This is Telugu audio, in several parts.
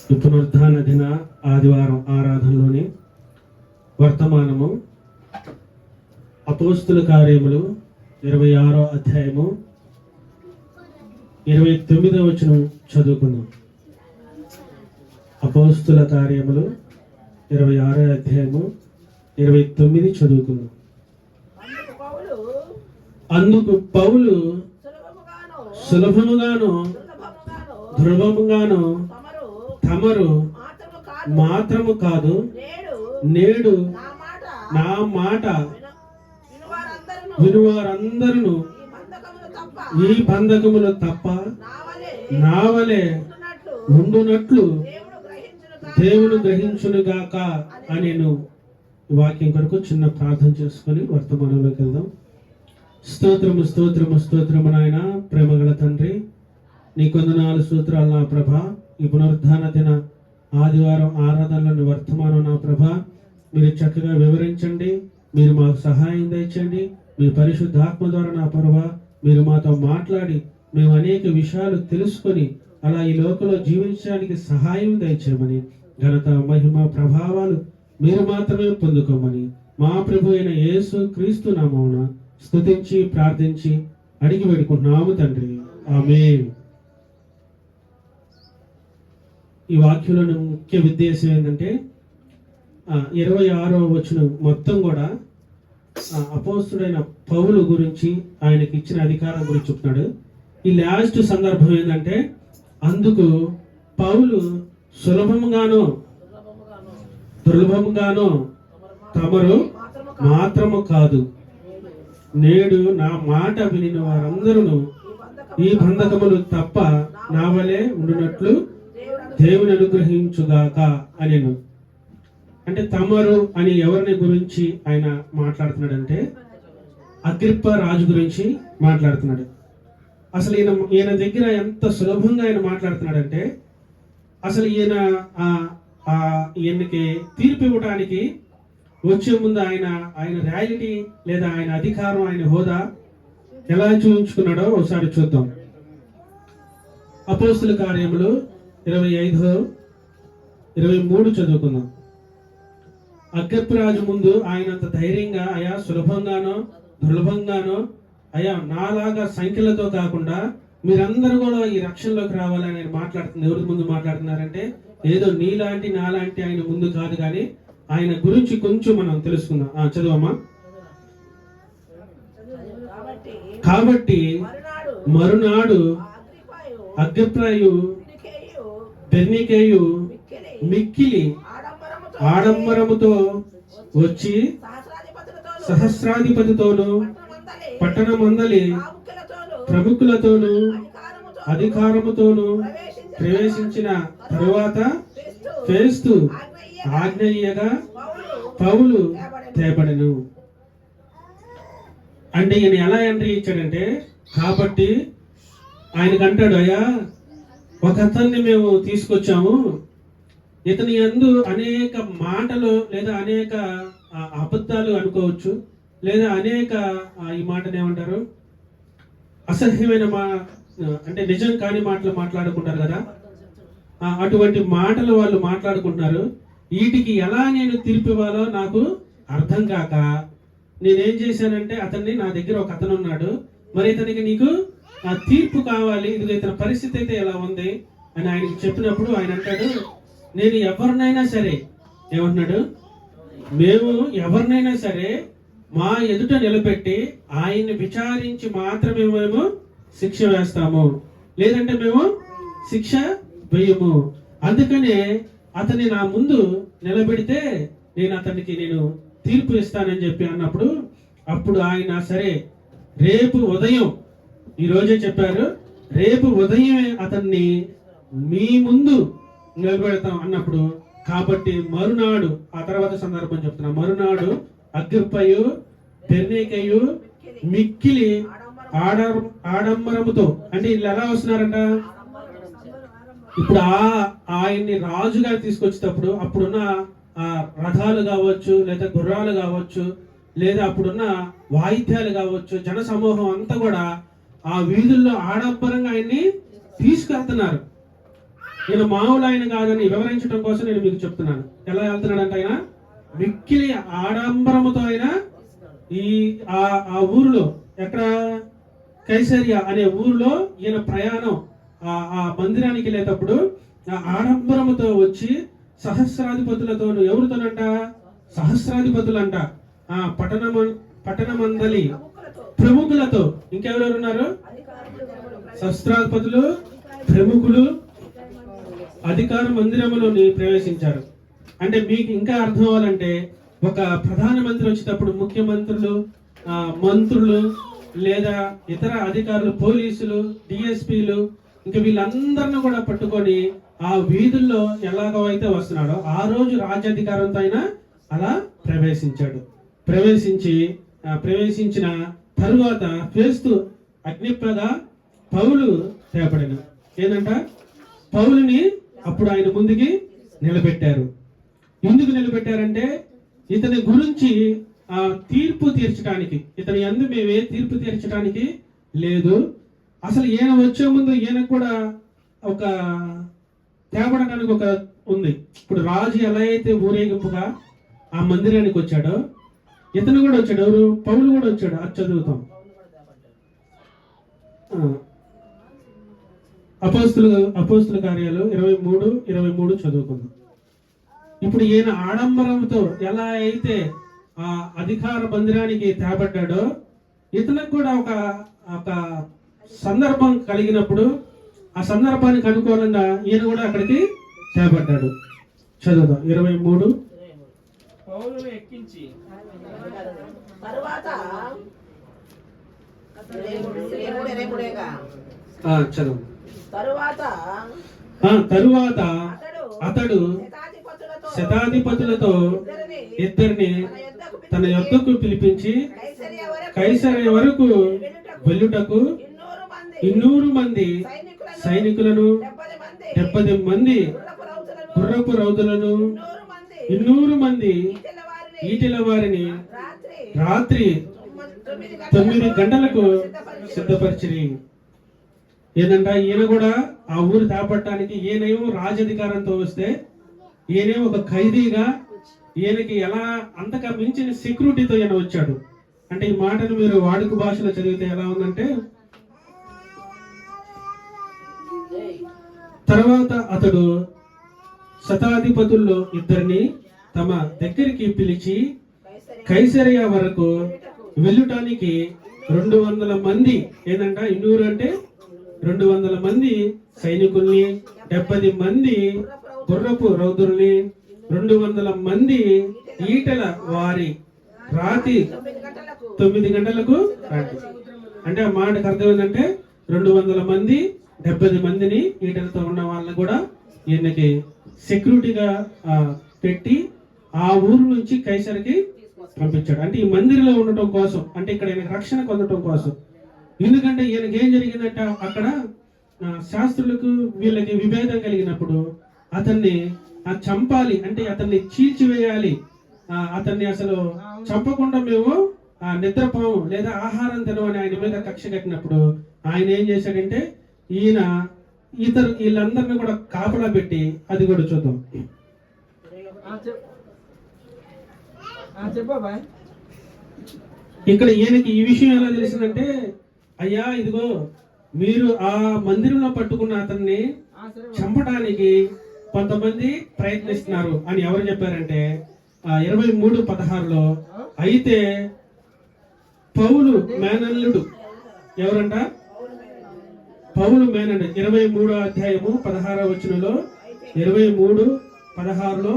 పునరుద్ధాన దిన ఆదివారం ఆరాధనలోని వర్తమానము అపోస్తుల కార్యములు 26వ అధ్యాయము 29వ వచనం చదువుకుందాం. అపోస్తుల కార్యములు 26వ అధ్యాయము 29 చదువుకుందాం. అందుకు పౌలు సులభముగాను దుర్లభముగాను తమరు మాత్రము కాదు, నేడు నా మాట వినువారందరూ ఈ బంధకములు తప్ప నా వలె ఉండునట్లు దేవుడు గ్రహించునుగాక అని వాక్యం కొరకు చిన్న ప్రార్థన చేసుకొని వర్తమానంలోకి వెళ్దాం. స్తోత్రము స్తోత్రము స్తోత్రము నాయన, ప్రేమగల తండ్రి, నీ కొందనాలు స్తోత్రాలు నా ప్రభ. ఈ పునరుద్ధాన దిన ఆదివారం ఆరాధనలోని వర్తమానం నా ప్రభ మీరు చక్కగా వివరించండి. మీరు మాకు సహాయం దయచండి. మీ పరిశుద్ధాత్మ ద్వారా నా ప్రభ మీరు మాతో మాట్లాడి మేము అనేక విషయాలు తెలుసుకొని అలా ఈ లోకంలో జీవించడానికి సహాయం దయచేయమని, ఘనత మహిమ ప్రభావాలు మీరు మాత్రమే పొందుకోమని మా ప్రభు అయిన యేసు క్రీస్తు నామమున స్తుతించి ప్రార్థించి అడిగి వేడుకుంటున్నాము తండ్రి, ఆమేన్. ఈ వాక్యంలోని ముఖ్య ఉద్దేశం ఏంటంటే 26వ వచనం మొత్తం కూడా అపోస్తుడైన పౌలు గురించి, ఆయనకి ఇచ్చిన అధికారం గురించి చెప్తున్నాడు. ఈ లాస్ట్ సందర్భం ఏంటంటే, అందుకు పౌలు సులభముగాను దుర్లభముగాను తమరు మాత్రము కాదు, నేడు నా మాట వినిన వారందరూ ఈ బంధకములు తప్ప నా వలె ఉండునట్లు దేవుని అనుగ్రహించుగాక అనేను. అంటే తమరు అని ఎవరిని గురించి ఆయన మాట్లాడుతున్నాడంటే అగ్రిప్ప రాజు గురించి మాట్లాడుతున్నాడు. అసలు ఈయన దగ్గర ఎంత సులభంగా ఆయన మాట్లాడుతున్నాడంటే, అసలు ఈయనకి తీర్పు ఇవ్వడానికి వచ్చే ముందు ఆయన ర్యాలిటీ లేదా ఆయన అధికారం, ఆయన హోదా ఎలా చూపించుకున్నాడో ఒకసారి చూద్దాం. అపోస్తుల కార్యములు 25-23 చదువుకుందాం. అగ్రిప్ప రాజు ముందు ఆయనంత ధైర్యంగా, అయా సులభంగానో దుర్లభంగానో, అయా నాలాగా సంఖ్యలతో కాకుండా మీరందరూ కూడా ఈ రక్షణలోకి రావాలని ఆయన మాట్లాడుతుంది. ఎవరి ముందు మాట్లాడుతున్నారంటే ఏదో నీలాంటి నాలాంటి ఆయన ముందు కాదు, కానీ ఆయన గురించి కొంచెం మనం తెలుసుకుందాం. చదువమ్మా. కాబట్టి మరునాడు అగ్రిప్పయు బెర్నీకేయు మిక్కిలి ఆడంబరముతో వచ్చి సహస్రాధిపతితోను పట్టణమందలి ప్రముఖులతోను అధికారముతోను ప్రవేశించిన తరువాత ఫేస్తు ఆజ్ఞయ్యగా పౌలు తేబడెను. అంటే ఈయన ఎలా ఎంట్రీ ఇచ్చాడంటే, కాబట్టి ఆయనకంటాడు, అయ్యా ఒక అతన్ని మేము తీసుకొచ్చాము, ఇతని యందు అనేక మాటలు లేదా అనేక అబద్ధాలు అనుకోవచ్చు, లేదా అనేక ఈ మాటను ఏమంటారు అసహ్యమైన అంటే నిజం కాని మాటలు మాట్లాడుకుంటారు కదా, అటువంటి మాటలు వాళ్ళు మాట్లాడుకుంటున్నారు. వీటికి ఎలా నేను తీర్పు ఇవ్వాలో నాకు అర్థం కాక నేనేం చేశానంటే, అతన్ని నా దగ్గర ఒక అతను ఉన్నాడు, మరి ఇతనికి నీకు ఆ తీర్పు కావాలి, ఇది ఇతని పరిస్థితి అయితే ఎలా ఉంది అని ఆయనకి చెప్పినప్పుడు ఆయన అంటాడు, నేను ఎవరినైనా సరే, ఏమంటున్నాడు, మేము ఎవరినైనా సరే మా ఎదుట నిలబెట్టి ఆయన్ని విచారించి మాత్రమే మేము శిక్ష వేస్తాము, లేదంటే మేము శిక్ష వేయము. అందుకనే అతన్ని నా ముందు నిలబెడితే నేను అతనికి తీర్పు ఇస్తానని చెప్పి అన్నప్పుడు, అప్పుడు ఆయన సరే రేపు ఉదయం, ఈరోజే చెప్పారు, రేపు ఉదయమే అతన్ని మీ ముందు నిలబెడతాం అన్నప్పుడు, కాబట్టి మరునాడు, ఆ తర్వాత సందర్భం చెప్తున్నా, మరునాడు అగ్రిప్పయు బెర్నీకేయు మిక్కిలి ఆడంబరముతో, అంటే వీళ్ళు ఎలా వస్తున్నారంట, ఇప్పుడు ఆయన్ని రాజుగా తీసుకొచ్చేటప్పుడు అప్పుడున్న రథాలు కావచ్చు, లేదా గుర్రాలు కావచ్చు, లేదా అప్పుడున్న వాయిద్యాలు కావచ్చు, జన సమూహం అంతా కూడా ఆ వీధుల్లో ఆడంబరంగా ఆయన్ని తీసుకెళ్తున్నారు. ఈయన మామూలు ఆయన కాదని వివరించడం కోసం నేను మీకు చెప్తున్నాను. ఎలా వెళ్తున్నాడంటే ఆయన మిక్కిలి ఆడంబరముతో ఆయన ఈ ఆ ఊరిలో ఎక్కడ కైసరియా అనే ఊరిలో ఈయన ప్రయాణం ఆ మందిరానికి వెళ్ళేటప్పుడు ఆ ఆడంబరముతో వచ్చి సహస్రాధిపతులతో, ఎవరితోనంట? సహస్రాధిపతులంట, ఆ పట్టణమందలి ప్రముఖులతో. ఇంకెవరెవరు ఉన్నారు? సహస్రాధిపతులు, ప్రముఖులు అధికార మందిరములోని ప్రవేశించారు. అంటే మీకు ఇంకా అర్థం అవ్వాలంటే, ఒక ప్రధానమంత్రి వచ్చేటప్పుడు ముఖ్యమంత్రులు, మంత్రులు లేదా ఇతర అధికారులు, పోలీసులు, డిఎస్పీలు, ఇంకా వీళ్ళందరినీ కూడా పట్టుకొని ఆ వీధుల్లో ఎలాగో అయితే వస్తున్నాడో ఆ రోజు రాజ్యాధికారంతో అయినా అలా ప్రవేశించాడు. ప్రవేశించిన తరువాత ఫేస్తు అగ్నిప్పగా పౌలు తేపడిన ఏంటంట? పౌలుని అప్పుడు ఆయన ముందుకి నిలబెట్టారు. ఎందుకు నిలబెట్టారంటే ఇతని గురించి తీర్పు తీర్చడానికి, ఇతని యందు మేమే తీర్పు తీర్చడానికి లేదు. అసలు ఈయన వచ్చే ముందు ఈయన కూడా ఒక తేపడడానికి ఒక ఉంది. ఇప్పుడు రాజు ఎలా అయితే ఊరేగింపుగా ఆ మందిరానికి వచ్చాడో ఇతను కూడా వచ్చాడు. ఎవరు? పౌలు కూడా వచ్చాడు. అది చదువుతాం. అపోస్తుల కార్యాలు 23 చదువుకుందాం. ఇప్పుడు ఈయన ఆడంబరంతో ఎలా అయితే ఆ అధికార మందిరానికి తేబడ్డాడో ఇతనికి కూడా ఒక సందర్భం కలిగినప్పుడు ఆ సందర్భానికి అనుకూలంగా ఈయన కూడా అక్కడికి తేబడ్డాడు. చదువుదాం 23. పౌలును ఎక్కించి తరువాత అతడు శతాధిపతులతో ఇద్దరిని తన యొద్దకు పిలిపించి కైసరయ వరకు వెళ్ళుటకు 200 మంది సైనికులను, 70 మంది గుర్రపు రౌతులను, 200 మంది ఈటెల వారిని రాత్రి 9 గంటలకు సిద్ధపరిచిరి. ఏంటంట? ఈయన కూడా ఆ ఊరు తాపట్టడానికి ఈయనేమో రాజధికారంతో వస్తే ఈయనేమో ఒక ఖైదీగా, ఈయనకి ఎలా అంతగా మించిన సెక్యూరిటీతో ఈయన వచ్చాడు. అంటే ఈ మాటను మీరు వాడుక భాషలో చదివితే ఎలా ఉందంటే, తర్వాత అతడు శతాధిపతుల్లో ఇద్దరిని తమ దగ్గరికి పిలిచి కైసరియా వరకు వెళ్ళటానికి 200 మంది, ఏంటంట 200 అంటే 200 మంది సైనికుల్ని, 70 మంది గుర్రపు రౌతుల్ని, 200 మంది ఈటల వారి రాత్రి 9 గంటలకు రండి. అంటే ఆ మాటకు అర్థం ఏంటంటే 200 మంది 70 మందిని ఈటలతో ఉన్న వాళ్ళని కూడా ఈయనకి సెక్యూరిటీగా పెట్టి ఆ ఊరు నుంచి కైసరికి పంపించాడు. అంటే ఈ మందిరంలో ఉండటం కోసం, అంటే ఇక్కడ ఈయనకి రక్షణ పొందటం కోసం. ఎందుకంటే ఈయనకి ఏం జరిగిందంట, అక్కడ శాస్త్రులకు వీళ్ళకి విభేదం కలిగినప్పుడు అతన్ని చంపాలి, అంటే అతన్ని చీల్చివేయాలి, అతన్ని అసలు చంపకుండా మేము నిద్రపోము లేదా ఆహారం తినమని ఆయన మీద కక్ష కట్టినప్పుడు ఆయన ఏం చేశాడంటే వీళ్ళందరినీ కూడా కాపలా పెట్టి, అది కూడా చూద్దాం. ఇక్కడ ఈయనకి ఈ విషయం ఎలా తెలిసిందంటే, అయ్యా ఇదిగో మీరు ఆ మందిరంలో పట్టుకున్న అతన్ని చంపడానికి కొంతమంది ప్రయత్నిస్తున్నారు అని ఎవరు చెప్పారంటే 23:16లో, అయితే పౌలు మేనల్లుడు, ఎవరంట? పౌలు మేనల్లుడు. 23వ అధ్యాయము 16వ వచనంలో 23:16లో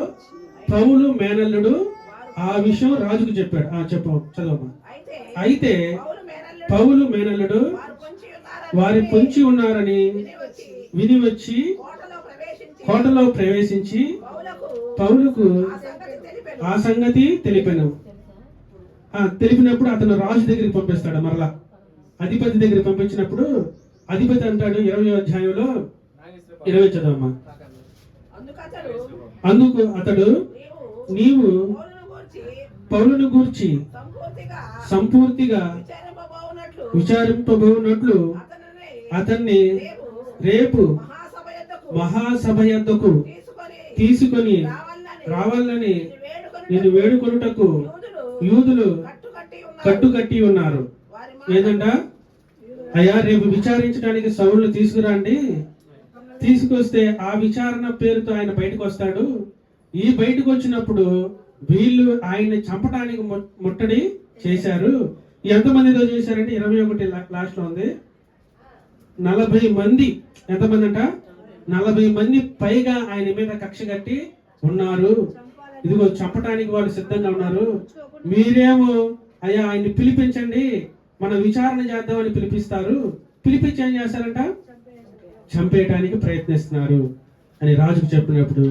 పౌలు మేనల్లుడు ఆ విషయం రాజుకు చెప్పాడు. చదవమ్మా. అయితే పౌలు మేనల్లుడు వారి పొంచి ఉన్నారని విని వచ్చి కోటలో ప్రవేశించి పౌలుకు ఆ సంగతి తెలిపినప్పుడు అతను రాజు దగ్గరికి పంపిస్తాడు. మరలా అధిపతి దగ్గరికి పంపించినప్పుడు అధిపతి అంటాడు 20వ అధ్యాయంలో 20 చదవమ్మా. అందుకు అతడు, నీవు పౌలును గూర్చి సంపూర్తిగా విచారింపబోనట్లు అతన్ని రేపు మహాసభ యొద్దకు తీసుకొని రావాలని నేను వేడుకొనుటకు యూదులు కట్టుకట్టి ఉన్నారు. ఏదంట? అయ్యా, రేపు విచారించడానికి సౌలును తీసుకురండి. తీసుకొస్తే ఆ విచారణ పేరుతో ఆయన బయటకు వస్తాడు. ఈ బయటకు వచ్చినప్పుడు వీళ్ళు ఆయన్ని చంపడానికి ముట్టడి చేశారు. ఎంతమందితో చేశారంటే 21 లాస్ట్ లో ఉంది. 40 మంది. ఎంతమంది అంట? 40 మంది పైగా ఆయన మీద కక్ష కట్టి ఉన్నారు. ఇదిగో చంపడానికి వాళ్ళు సిద్ధంగా ఉన్నారు. మీరేమో అయ్యా ఆయన్ని పిలిపించండి, మన విచారణ చేద్దామని పిలిపిస్తారు. పిలిపించి ఏం చేస్తారంట? చంపేయడానికి ప్రయత్నిస్తున్నారు అని రాజుకు చెప్పినప్పుడు,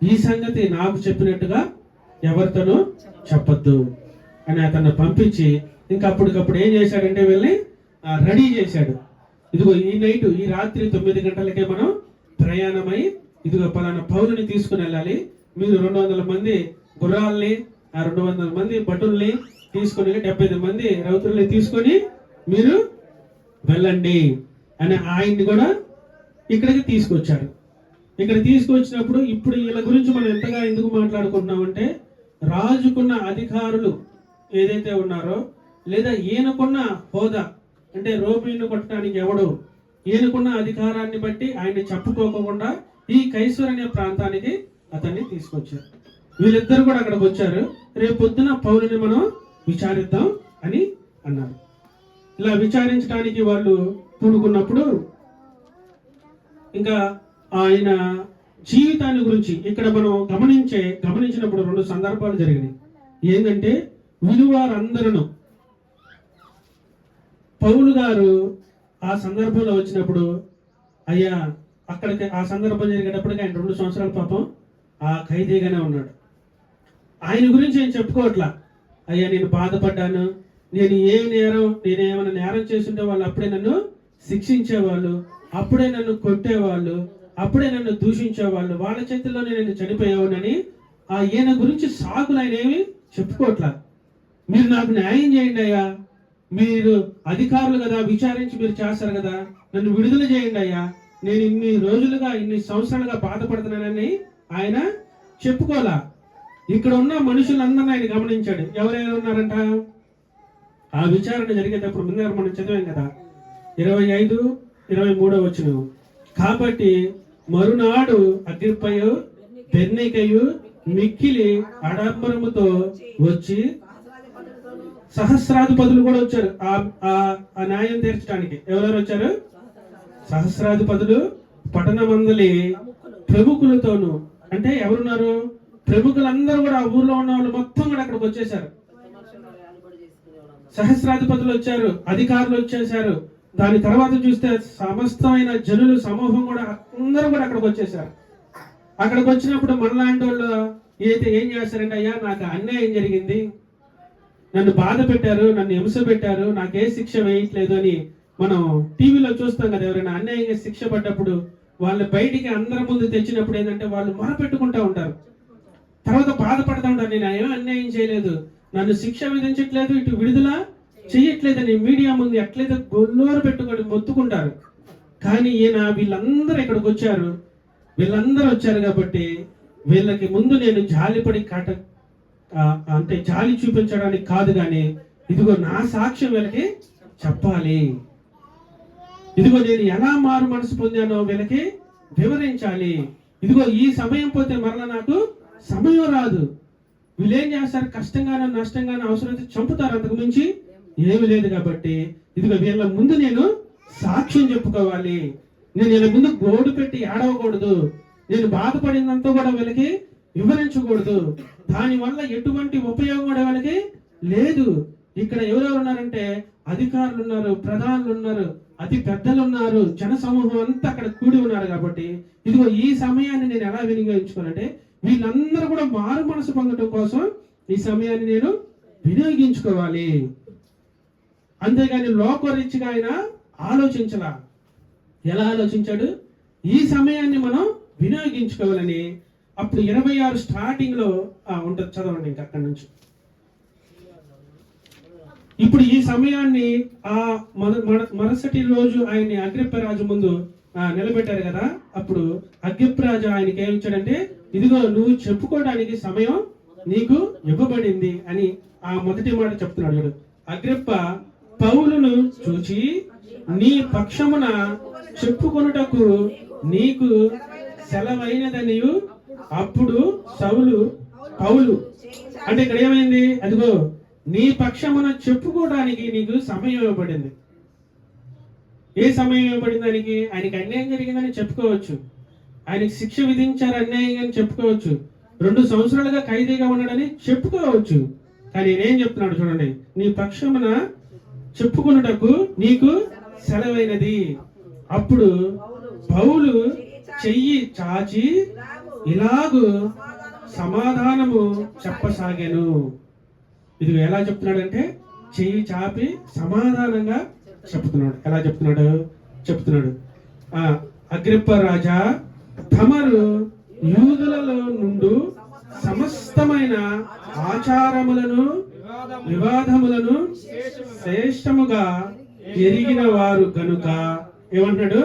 ఈ సంగతి నాకు చెప్పినట్టుగా ఎవరితోనూ చెప్పొద్దు అని అతన్ని పంపించి ఇంకా అప్పటికప్పుడు ఏం చేశాడంటే వీళ్ళని రెడీ చేశాడు. ఇదిగో ఈ రాత్రి 9 గంటలకే మనం ప్రయాణమై ఇదిగో పలానా పౌలుని తీసుకుని వెళ్ళాలి. మీరు 200 మంది గుర్రాలని, 200 మంది భటుల్ని తీసుకొని 75 మంది రౌతుల్ని తీసుకొని మీరు వెళ్ళండి అని ఆయన్ని కూడా ఇక్కడికి తీసుకొచ్చారు. ఇక్కడ తీసుకొచ్చినప్పుడు ఇప్పుడు వీళ్ళ గురించి మనం ఎంతగా ఎందుకు మాట్లాడుకుంటున్నామంటే, రాజుకున్న అధికారులు ఏదైతే ఉన్నారో, లేదా ఈయనకున్న హోదా అంటే రోమీని కొట్టడానికి ఎవడు, ఈయనకున్న అధికారాన్ని బట్టి ఆయన్ని చెప్పుకోకుండా ఈ కైసర్ అనే ప్రాంతానికి అతన్ని తీసుకొచ్చారు. వీళ్ళిద్దరు కూడా అక్కడికి వచ్చారు. రేపు పొద్దున పౌలుని మనం విచారిద్దాం అని అన్నారు. ఇలా విచారించడానికి వాళ్ళు పూనుకున్నప్పుడు ఇంకా ఆయన జీవితాన్ని గురించి ఇక్కడ మనం గమనించినప్పుడు 2 సందర్భాలు జరిగినాయి. ఏంటంటే విలువారందరూ పౌలు గారు ఆ సందర్భంలో వచ్చినప్పుడు, అయ్యా అక్కడికి ఆ సందర్భం జరిగేటప్పటికి ఆయన 2 సంవత్సరాల పాపం ఆ ఖైదీగానే ఉన్నాడు. ఆయన గురించి నేను చెప్పుకోవట్లా, అయ్యా నేను బాధపడ్డాను, నేనేమైనా నేరం చేస్తుంటే వాళ్ళు అప్పుడే నన్ను శిక్షించేవాళ్ళు, అప్పుడే నన్ను కొట్టేవాళ్ళు, అప్పుడే నన్ను దూషించేవాళ్ళు, వాళ్ళ చేతుల్లోనే నేను చనిపోయేవాడిని. ఈయన గురించి సాకులు ఆయన ఏమి చెప్పుకోవట్లా. మీరు నాకు న్యాయం చేయండి అయ్యా, మీరు అధికారులు కదా, విచారించి మీరు చేస్తారు కదా, నన్ను విడుదల చేయండి అయ్యా, నేను ఇన్ని సంవత్సరాలుగా బాధపడుతున్నానని ఆయన చెప్పుకోలా. ఇక్కడ ఉన్న మనుషులందరినీ ఆయన గమనించాడు. ఎవరైనా ఉన్నారంట? ఆ విచారణ జరిగేటప్పుడు ముందు మనం చదివాం కదా, 25-23 వచనం. కాబట్టి మరునాడు అగ్రిప్పయు బెర్నీకయు మిక్కిలి ఆడంబరముతో వచ్చి, సహస్రాధిపతులు కూడా వచ్చారు ఆ న్యాయం తీర్చడానికి. ఎవరెవరు వచ్చారు? సహస్రాధిపతులు, పట్టణమందలి ప్రముఖులతోనూ. అంటే ఎవరున్నారు? ప్రముఖులందరూ కూడా ఆ ఊర్లో ఉన్న వాళ్ళు మొత్తం కూడా అక్కడికి వచ్చేసారు. సహస్రాధిపతులు వచ్చారు, అధికారులు వచ్చేసారు. దాని తర్వాత చూస్తే సమస్తమైన జనులు సమూహం కూడా అందరూ కూడా అక్కడికి వచ్చేసారు. అక్కడికి వచ్చినప్పుడు మనలాంటి వాళ్ళు ఏం చేస్తారంటే, అయ్యా నాకు అన్యాయం జరిగింది, నన్ను బాధ పెట్టారు, నన్ను హింస పెట్టారు, నాకే శిక్ష వేయట్లేదు అని మనం టీవీలో చూస్తాం కదా. ఎవరైనా అన్యాయంగా శిక్ష పడ్డప్పుడు వాళ్ళు బయటికి అందరి ముందు తెచ్చినప్పుడు ఏంటంటే వాళ్ళు మొరపెట్టుకుంటా ఉంటారు, తర్వాత బాధపడతా ఉంటారు, నేను ఏమో అన్యాయం చేయలేదు, నన్ను శిక్ష విధించట్లేదు, ఇటు విడుదల చెయ్యట్లేదని మీడియా ముందు ఎట్లయితే గొల్లోరు పెట్టుకొని మొత్తుకుంటారు. కానీ వీళ్ళందరూ ఇక్కడికి వచ్చారు. వీళ్ళందరూ వచ్చారు కాబట్టి వీళ్ళకి ముందు నేను జాలిపడి అంటే జాలి చూపించడానికి కాదు, కానీ ఇదిగో నా సాక్ష్యం వీళ్ళకి చెప్పాలి, ఇదిగో నేను ఎలా మారు మనసు పొందానో వీళ్ళకి వివరించాలి. ఇదిగో ఈ సమయం పోతే మరలా నాకు సమయం రాదు. వీళ్ళు ఏం చేస్తారు? కష్టంగానో నష్టంగానో అవసరమైతే చంపుతారు, అంతకు మించి ఏమి లేదు. కాబట్టి ఇదిగో వీళ్ళ ముందు నేను సాక్ష్యం చెప్పుకోవాలి, నేను వీళ్ళ ముందు గోడు పెట్టి ఏడవకూడదు, నేను బాధపడిందంతా కూడా వీళ్ళకి వివరించకూడదు, దానివల్ల ఎటువంటి ఉపయోగం కూడా వీళ్ళకి లేదు. ఇక్కడ ఎవరెవరు ఉన్నారంటే అధికారులు ఉన్నారు, ప్రధానులు ఉన్నారు, అతి పెద్దలు ఉన్నారు, జన సమూహం అంతా అక్కడ కూడి ఉన్నారు. కాబట్టి ఇదిగో ఈ సమయాన్ని నేను ఎలా వినియోగించుకోవాలంటే, వీళ్ళందరూ కూడా మారు మనసు పొందడం కోసం ఈ సమయాన్ని నేను వినియోగించుకోవాలి. అంతేగాని లోకరీత్యగా ఆయన ఆలోచించలా. ఎలా ఆలోచించాడు? ఈ సమయాన్ని మనం వినియోగించుకోవాలని. అప్పుడు 26 స్టార్టింగ్ లో ఉంటుంది, చదవండి ఇంకా అక్కడి నుంచి. ఇప్పుడు ఈ సమయాన్ని మరుసటి రోజు ఆయన్ని అగ్రిప్ప రాజు ముందు నిలబెట్టారు కదా, అప్పుడు అగ్రిప్పరాజు ఆయనకి ఏమి ఇచ్చాడంటే, ఇదిగో నువ్వు చెప్పుకోవడానికి సమయం నీకు ఇవ్వబడింది అని ఆ మొదటి మాట చెప్తున్నాడు. చూడు, అగ్రిప్ప పౌలును చూచి నీ పక్షమున చెప్పుకొనుటకు నీకు సెలవైనదనియు. అప్పుడు పౌలు అంటే ఇక్కడ ఏమైంది, అదిగో నీ పక్షమున చెప్పుకోవడానికి నీకు సమయం ఇవ్వబడింది. ఏ సమయం ఇవ్వబడింది ఆయనకి? ఆయనకి అన్యాయం జరిగిందని చెప్పుకోవచ్చు, ఆయనకి శిక్ష విధించారు అన్యాయంగా అని చెప్పుకోవచ్చు, 2 సంవత్సరాలుగా ఖైదీగా ఉన్నాడని చెప్పుకోవచ్చు. కానీ నేనేం చెప్తున్నాడు చూడండి, నీ పక్షమున చెప్పుకున్నటకు నీకు సెలవైనది. అప్పుడు పౌలు చెయ్యి చాచి ఇలాగు సమాధానము చెప్పసాగాను. ఇది ఎలా చెప్తున్నాడంటే, చెయ్యి చాపి సమాధానంగా చెప్తున్నాడు. ఎలా చెప్తున్నాడు అగ్రిప్ప రాజా, తమరు యూదులలో నుండి సమస్తమైన ఆచారములను వివాదములను శ్రేష్టముగా ఎరిగిన వారు గనుక. ఏమంటున్నాడు?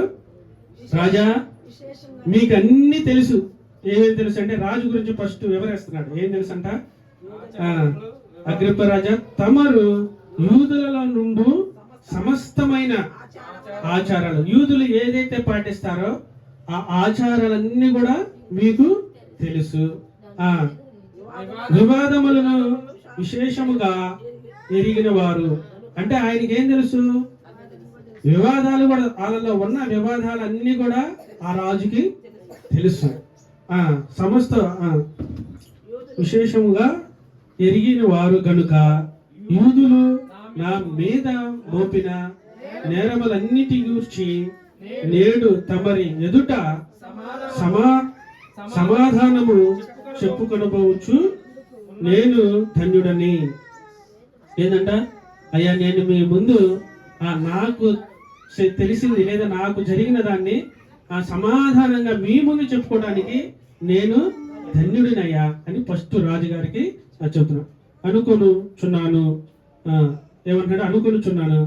రాజా, మీకు అన్ని తెలుసు. ఏమేం తెలుసు అంటే, రాజు గురించి ఫస్ట్ వివరిస్తున్నాడు. ఏం తెలుసు అంట? అగ్రిప్ప రాజా, తమరు యూదులలో నుండి సమస్తమైన ఆచారాలు, యూదులు ఏదైతే పాటిస్తారో ఆ ఆచారాలన్నీ కూడా మీకు తెలుసు. వివాదములను విశేషముగా ఎరిగిన వారు అంటే ఆయనకి ఏం తెలుసు? వివాదాలు కూడా, వాళ్ళలో ఉన్న వివాదాలన్నీ కూడా ఆ రాజుకి తెలుసు. సమస్త విశేషముగా ఎరిగిన వారు గనుక యూదులు నా మీద మోపిన నేరములన్నిటి గూర్చి నేడు తమరి ఎదుట సమాధానము చెప్పుకొనబోవచ్చు నేను ధన్యుడని. ఏంటంట? అయ్యా, నేను మీ ముందు నాకు తెలిసింది లేదా నాకు జరిగిన దాన్ని సమాధానంగా మీ ముందు చెప్పుకోవడానికి నేను ధన్యుడినయ్యా అని ఫస్ట్ రాజుగారికి చెప్తున్నా. అనుకొనుచున్నాను. ఏమంటాడు? అనుకొనుచున్నాను.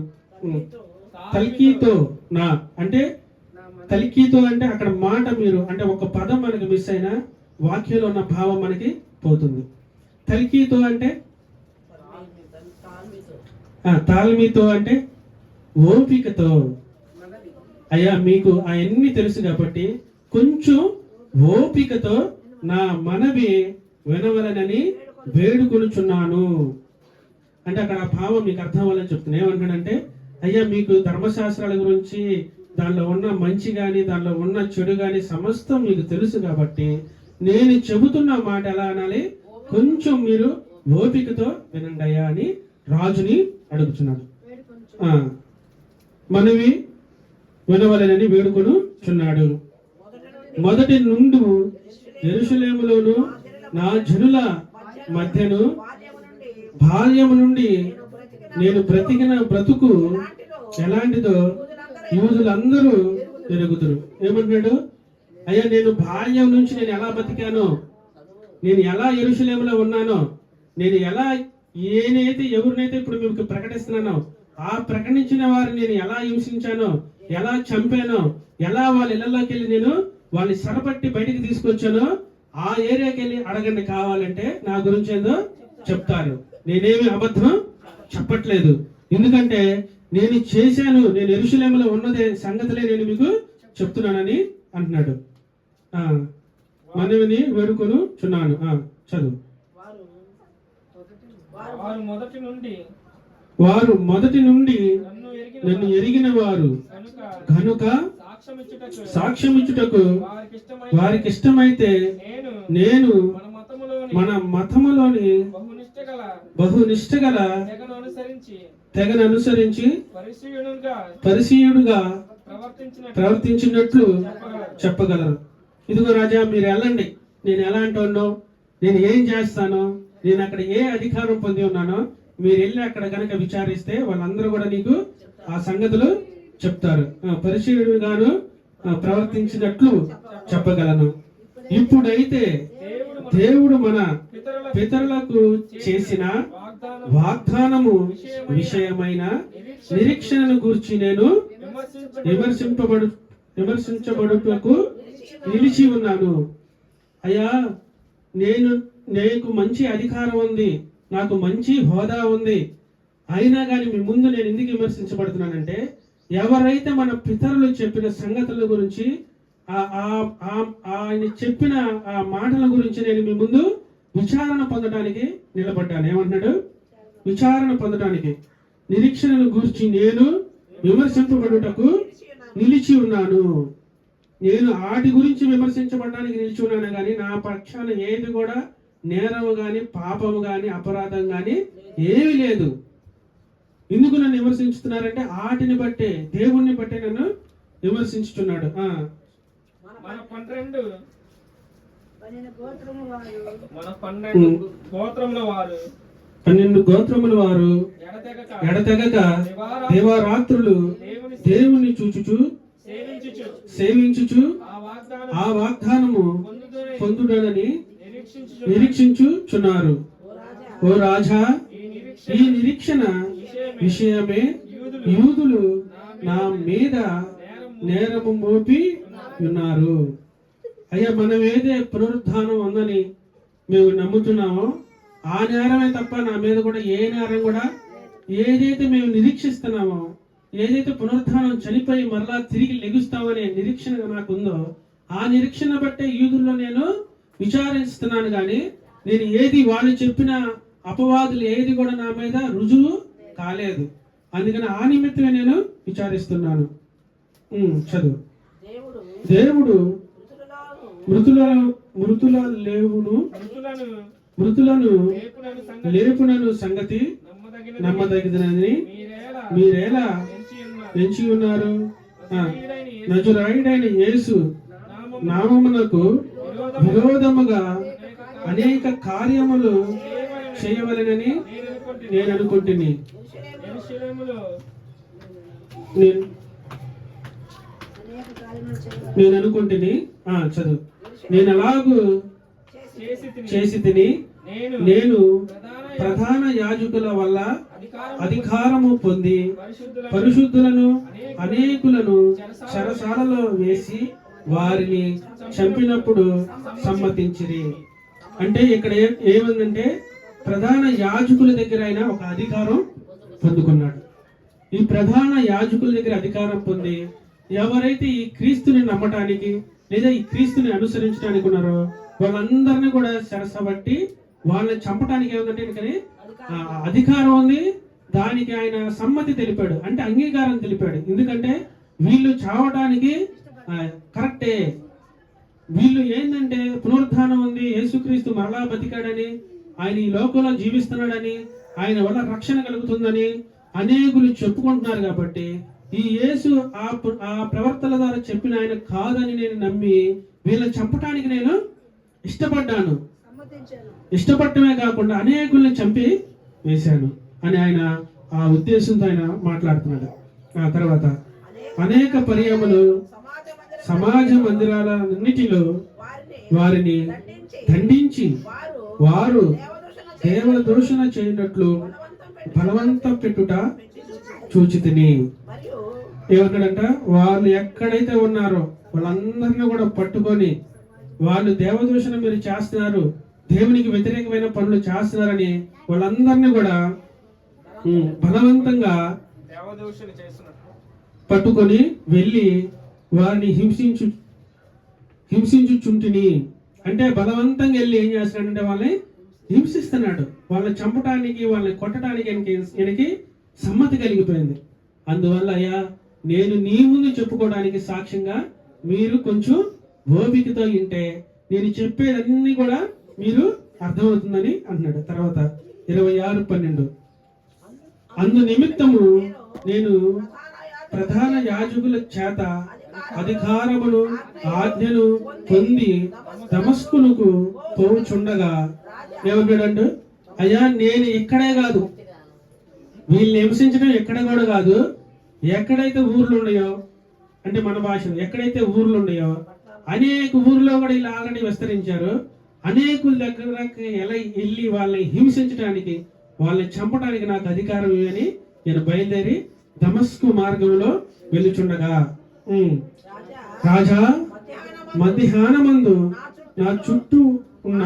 తల్కీతో నా అంటే, తల్కీతో అంటే అక్కడ మాట మీరు అంటే ఒక పదం మనకి మిస్ అయినా వాక్యంలో ఉన్న భావం మనకి పోతుంది. తల్కీతో అంటే తాల్మీతో అంటే ఓపికతో. అయ్యా, మీకు అవన్నీ తెలుసు కాబట్టి కొంచెం ఓపికతో నా మనవి వినవలనని వేడుకొనుచున్నాను. అంటే అక్కడ ఆ భావం మీకు అర్థం అవ్వాలని చెప్తున్నా. ఏమంటాడంటే, అయ్యా, మీకు ధర్మశాస్త్రాల గురించి, దానిలో ఉన్న మంచి కానీ దానిలో ఉన్న చెడు కానీ సమస్తం మీకు తెలుసు కాబట్టి నేను చెబుతున్న మాట ఎలా అనాలి, కొంచెం మీరు ఓపికతో వినండి అయ్యా అని రాజుని అడుగుతున్నాడు. మనవి వినవలనని వేడుకొనుచున్నాడు. మొదటి నుండి యెరూషలేములోను నా జనుల మధ్యను బాల్యము నుండి నేను బ్రతికిన బ్రతుకు ఎలాంటిదో యూదులందరూ ఎరుగుదురు. ఏమంటున్నాడు? అయ్యా, నేను బాల్యం నుంచి నేను ఎలా బతికానో, నేను ఎలా యెరూషలేములో ఉన్నానో, నేను ఎలా ఎవరినైతే ఇప్పుడు మీకు ప్రకటిస్తున్నానో ఆ ప్రకటించిన వారిని నేను ఎలా హింసించానో, ఎలా చంపానో, ఎలా వాళ్ళ ఇళ్లలోకి వెళ్ళి నేను వాళ్ళని సరపట్టి బయటికి తీసుకొచ్చానో ఆ ఏరియాకి వెళ్ళి అడగండి, కావాలంటే నా గురించి ఏదో చెప్తారు. నేనేమి అబద్ధం చెప్పట్లేదు, ఎందుకంటే నేను చేశాను, నేను యెరూషలేములో ఉన్నదే సంగతులే నేను మీకు చెప్తున్నానని అంటున్నాడు. మనవిని వేడుకొనుచున్నాను. చదువు. వారు మొదటి నుండి నన్ను ఎరిగిన వారు కనుక సాక్ష్యమిచ్చుటకు వారికి ఇష్టమైతే నేను మన మతములోని బహునిష్ఠగల తెగను అనుసరించి పరిసీయుడుగా ప్రవర్తించినట్లు చెప్పగలరు. ఇదిగో రాజా, మీరు వెళ్ళండి, నేను ఎలా అంటున్నానో, నేను ఏం చేస్తానో, నేను అక్కడ ఏ అధికారం పొంది ఉన్నానో మీరు వెళ్ళి అక్కడ కనుక విచారిస్తే వాళ్ళందరూ కూడా నీకు ఆ సంగతులు చెప్తారు. పరిశీలుగాను ప్రవర్తించినట్లు చెప్పగలను. ఇప్పుడైతే దేవుడు మన పితరులకు చేసిన వాగ్దానము విషయమైన నిరీక్షణను గూర్చి నేను విమర్శించబడుటకు నిలిచి ఉన్నాను. అయ్యా, నీకు మంచి అధికారం ఉంది, నాకు మంచి హోదా ఉంది, అయినా కానీ మీ ముందు నేను ఎందుకు విమర్శించబడుతున్నానంటే, ఎవరైతే మన పితరులు చెప్పిన సంగతుల గురించి ఆయన చెప్పిన ఆ మాటల గురించి నేను మీ ముందు విచారణ పొందడానికి నిలబడ్డాను. ఏమంటున్నాడు? విచారణ పొందడానికి, నిరీక్షణను గూర్చి నేను విమర్శింపబడుటకు నిలిచి ఉన్నాను. నేను వాటి గురించి విమర్శించబడడానికి నిలిచి ఉన్నాను కానీ నా పక్షాన ఏది కూడా నేరము గాని, పాపము గాని, అపరాధం గాని ఏమీ లేదు. ఎందుకు నన్ను విమర్శించుతున్నారంటే వాటిని బట్టే, దేవుణ్ణి బట్టే నన్ను విమర్శించుతున్నాడు. మన 12 గోత్రముల వారు ఎడతెగక దేవారాత్రులు దేవుణ్ణి చూచుచు సేవించుచు ఆ వాగ్దానము పొందుడని నిరీక్షించుచున్నారు. ఓ రాజా, ఈ నిరీక్షణ విషయమే యూదులు నా మీద నేరము మోపి ఉన్నారు. అయ్యా, మనం ఏదే పునరుద్ధానం ఉందని మేము నమ్ముతున్నామో ఆ నేరమే తప్ప నా మీద కూడా ఏ నేరం కూడా, ఏదైతే మేము నిరీక్షిస్తున్నామో, ఏదైతే పునరుద్ధానం చనిపోయి మరలా తిరిగి లెగుస్తామనే నిరీక్షణ నాకు ఉందో ఆ నిరీక్షణ బట్టే యూదుల్లో నేను విచారిస్తున్నాను. కానీ నేను ఏది వాళ్ళు చెప్పిన అపవాదులు ఏది కూడా నా మీద రుజువు కాలేదు. అందుకని ఆ నిమిత్తమే నేను విచారిస్తున్నాను. చదువు. దేవుడు మృతులను లేపునను సంగతి నమ్మదగినదని మీరేలా ఎంచి ఉన్నారు. నజరేయుడైన యేసు నామమునకు విరోధముగా అనేక కార్యములు చేయవలెనని నేను అనుకుంటుని. చదువు. నేను అలాగూ చేసి తిని నేను ప్రధాన యాజకుల వల్ల అధికారము పొంది పరిశుద్ధులను అనేకులను చెరసాలలో వేసి వారిని చంపినప్పుడు సమ్మతించిరి. అంటే ఇక్కడ ఏమందంటే, ప్రధాన యాజకుల దగ్గర ఆయన ఒక అధికారం పొందుకున్నాడు. ఈ ప్రధాన యాజకుల దగ్గర అధికారం పొంది ఎవరైతే ఈ క్రీస్తుని నమ్మటానికి లేదా ఈ క్రీస్తుని అనుసరించడానికి ఉన్నారో వాళ్ళందరినీ కూడా సరసబట్టి వాళ్ళని చంపడానికి ఏమంటే కానీ అధికారం ఉంది. దానికి ఆయన సమ్మతి తెలిపాడు, అంటే అంగీకారం తెలిపాడు. ఎందుకంటే వీళ్ళు చావడానికి కరెక్టే, వీళ్ళు ఏంటంటే పునరుద్ధానం ఉంది, యేసుక్రీస్తు మరలా బతికాడని, ఆయన ఈ లోకంలో జీవిస్తున్నాడని, ఆయన వల్ల రక్షణ కలుగుతుందని అనేకులు చెప్పుకుంటున్నారు. కాబట్టి ఈ యేసు ఆ ప్రవర్తన ద్వారా చెప్పిన ఆయన కాదని నేను నమ్మి వీళ్ళని చంపటానికి నేను ఇష్టపడటమే కాకుండా అనేకుల్ని చంపి వేశాను అని ఆయన ఆ ఉద్దేశంతో ఆయన మాట్లాడుతున్నాడు. ఆ తర్వాత అనేక పర్యాములు సమాజ మందిరాలన్నిటిలో వారిని దండించి వారు దేవ దూషణ చేయనట్లు బలవంతం పెట్టుట చూచితిని. ఏమన్నాడంట, వాళ్ళు ఎక్కడైతే ఉన్నారో వాళ్ళందరినీ కూడా పట్టుకొని వాళ్ళు దేవదూషణ మీరు చేస్తున్నారు, దేవునికి వ్యతిరేకమైన పనులు చేస్తున్నారని వాళ్ళందరినీ కూడా బలవంతంగా పట్టుకొని వెళ్ళి వారిని హింసించుచుంటిని. అంటే బలవంతంగా వెళ్ళి ఏం చేస్తున్నాడంటే వాళ్ళని హింసిస్తున్నాడు. వాళ్ళని చంపటానికి, వాళ్ళని కొట్టడానికి ఆయనకి సమ్మతి కలిగిపోయింది. అందువల్ల అయ్యా, నేను నీ ముందు చెప్పుకోవడానికి సాక్ష్యంగా మీరు కొంచెం ఓపికతో వింటే నేను చెప్పేదన్నీ కూడా మీరు అర్థమవుతుందని అంటున్నాడు. తర్వాత 26:12 అందు నిమిత్తము నేను ప్రధాన యాజకుల చేత అధికారమును ఆజ్ఞను పొంది దమస్కునకు పోవుచుండగా ఏమన్నాడంటే, అయ్యా నేను ఇక్కడే కాదు, వీళ్ళని హింసించడం ఎక్కడ కూడా కాదు, ఎక్కడైతే ఊర్లు ఉన్నాయో, అంటే మన భాషలో ఎక్కడైతే ఊర్లు ఉన్నాయో అనేక ఊర్లో కూడా ఇలా ఆల్రెడీ విస్తరించారు. అనేకుల దగ్గరకు ఎలా వెళ్ళి వాళ్ళని హింసించడానికి, వాళ్ళని చంపడానికి నాకు అధికారం ఇవ్వని నేను బయలుదేరి దమస్కు మార్గంలో వెళ్ళుచుండగా రాజా మధ్యాహ్నమందు నా చుట్టూ ఉన్న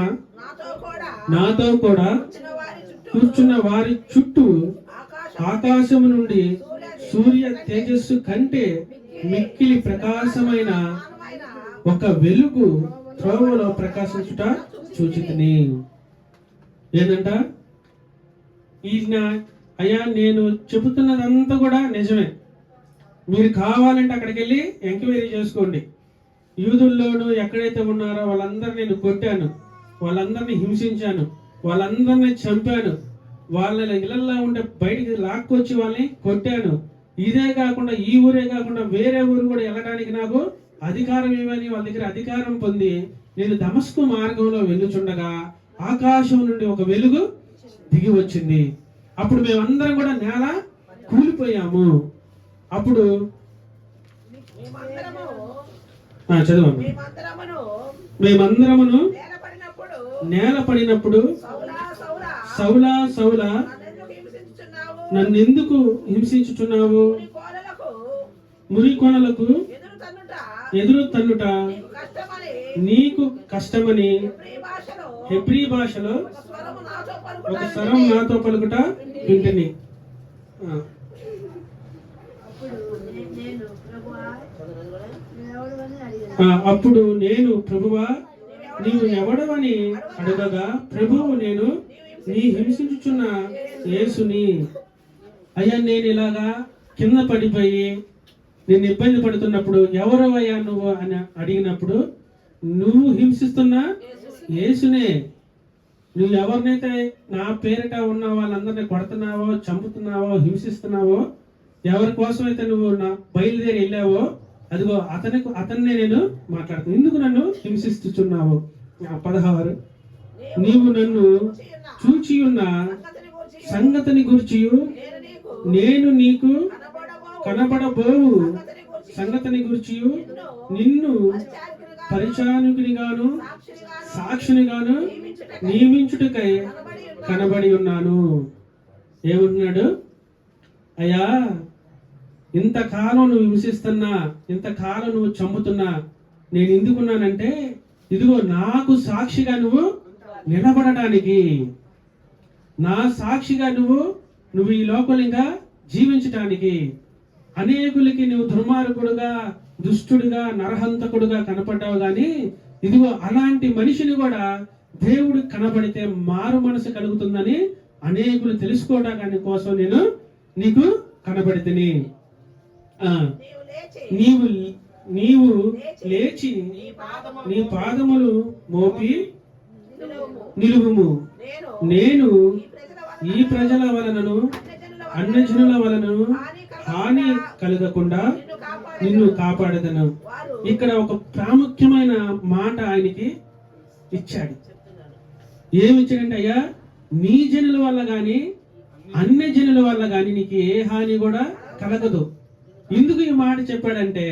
నాతో కూడా కూర్చున్న వారి చుట్టూ ఆకాశము నుండి సూర్య తేజస్సు కంటే మిక్కిలి ప్రకాశమైన ఒక వెలుగు త్రోవలో ప్రకాశించుట చూచితిని. ఏదంట? ఈయన అయ్యా నేను చెబుతున్నదంతా కూడా నిజమే, మీరు కావాలంటే అక్కడికి వెళ్ళి ఎంక్వైరీ చేసుకోండి. యూదుల్లోనూ ఎక్కడైతే ఉన్నారో వాళ్ళందరినీ నేను కొట్టాను, వాళ్ళందరినీ హింసించాను, వాళ్ళందరినీ చంపాను, వాళ్ళ ఇళ్ళల్లో ఉండే బయటికి లాక్కొచ్చి వాళ్ళని కొట్టాను. ఇదే కాకుండా ఈ ఊరే కాకుండా వేరే ఊరు కూడా వెళ్ళడానికి నాకు అధికారం ఇవ్వని వాళ్ళ దగ్గర అధికారం పొంది నేను దమస్కు మార్గంలో వెళ్ళుచుండగా ఆకాశం నుండి ఒక వెలుగు దిగి వచ్చింది. అప్పుడు మేమందరం కూడా నేల కూలిపోయాము. అప్పుడు చదవండి. మేమందరమును నేల పడినప్పుడు సౌలా సౌలా నన్నెందుకు హింసించుచున్నావు? మురికొనలకు ఎదురు తన్నుట నీకు కష్టమని హెబ్రీ భాషలో ఒక స్వరం నాతో పలుకుట వింటిని. అప్పుడు నేను ప్రభువా నీవు ఎవడవని అడగగా ప్రభువు నేను నీ హింసించుచున్న యేసుని. అయ్యా నేను ఇలాగా కింద పడిపోయి నేను ఇబ్బంది పడుతున్నప్పుడు ఎవరవయ్యా నువ్వు అని అడిగినప్పుడు నువ్వు హింసిస్తున్నా యేసునే. నువ్వు ఎవరినైతే నా పేరిట ఉన్న వాళ్ళందరినీ కొడుతున్నావో, చంపుతున్నావో, హింసిస్తున్నావో, ఎవరి కోసం అయితే నువ్వు నా బయలుదేరి వెళ్ళావో అదిగో అతన్నే నేను మాట్లాడుతున్నాను. ఎందుకు నన్ను హింసిస్తున్నావు? 16 నీవు నన్ను చూచి ఉన్న సంగతిని గురించి నేను నీకు కనబడబోవు సంగతిని గురించి నిన్ను పరిచారకునిగాను సాక్షినిగాను నియమించుటకై కనబడి ఉన్నాను. ఏమంటున్నాడు? అయ్యా ఇంతకాలం నువ్వు హింసిస్తున్నా, ఇంతకాలం నువ్వు చంపుతున్నా, నేను ఎందుకున్నానంటే ఇదిగో నాకు సాక్షిగా నువ్వు నిలబడటానికి, నా సాక్షిగా నువ్వు ఈ లోకలింగా జీవించటానికి, అనేకులకి నువ్వు దుర్మార్గుడుగా, దుష్టుడిగా, నరహంతకుడుగా కనపడ్డావు. కానీ ఇదిగో అలాంటి మనిషిని కూడా దేవుడు కనబడితే మారు మనసు కలుగుతుందని అనేకులు తెలుసుకోవడానికి కోసం నేను నీకు కనబడితిని. నీవు లేచి నీ పాదములు మోపి నిలువుము. నేను ఈ ప్రజల వలనను అన్యజనుల వలనను హాని కలగకుండా నిన్ను కాపాడదను. ఇక్కడ ఒక ప్రాముఖ్యమైన మాట ఆయనకి ఇచ్చాడు. ఏమిచ్చాడంటే అయ్యా నీ జనుల వల్ల గాని అన్య జనుల వల్ల గాని నీకు ఏ హాని కూడా కలగదు. ఎందుకు ఈ మాట చెప్పాడంటే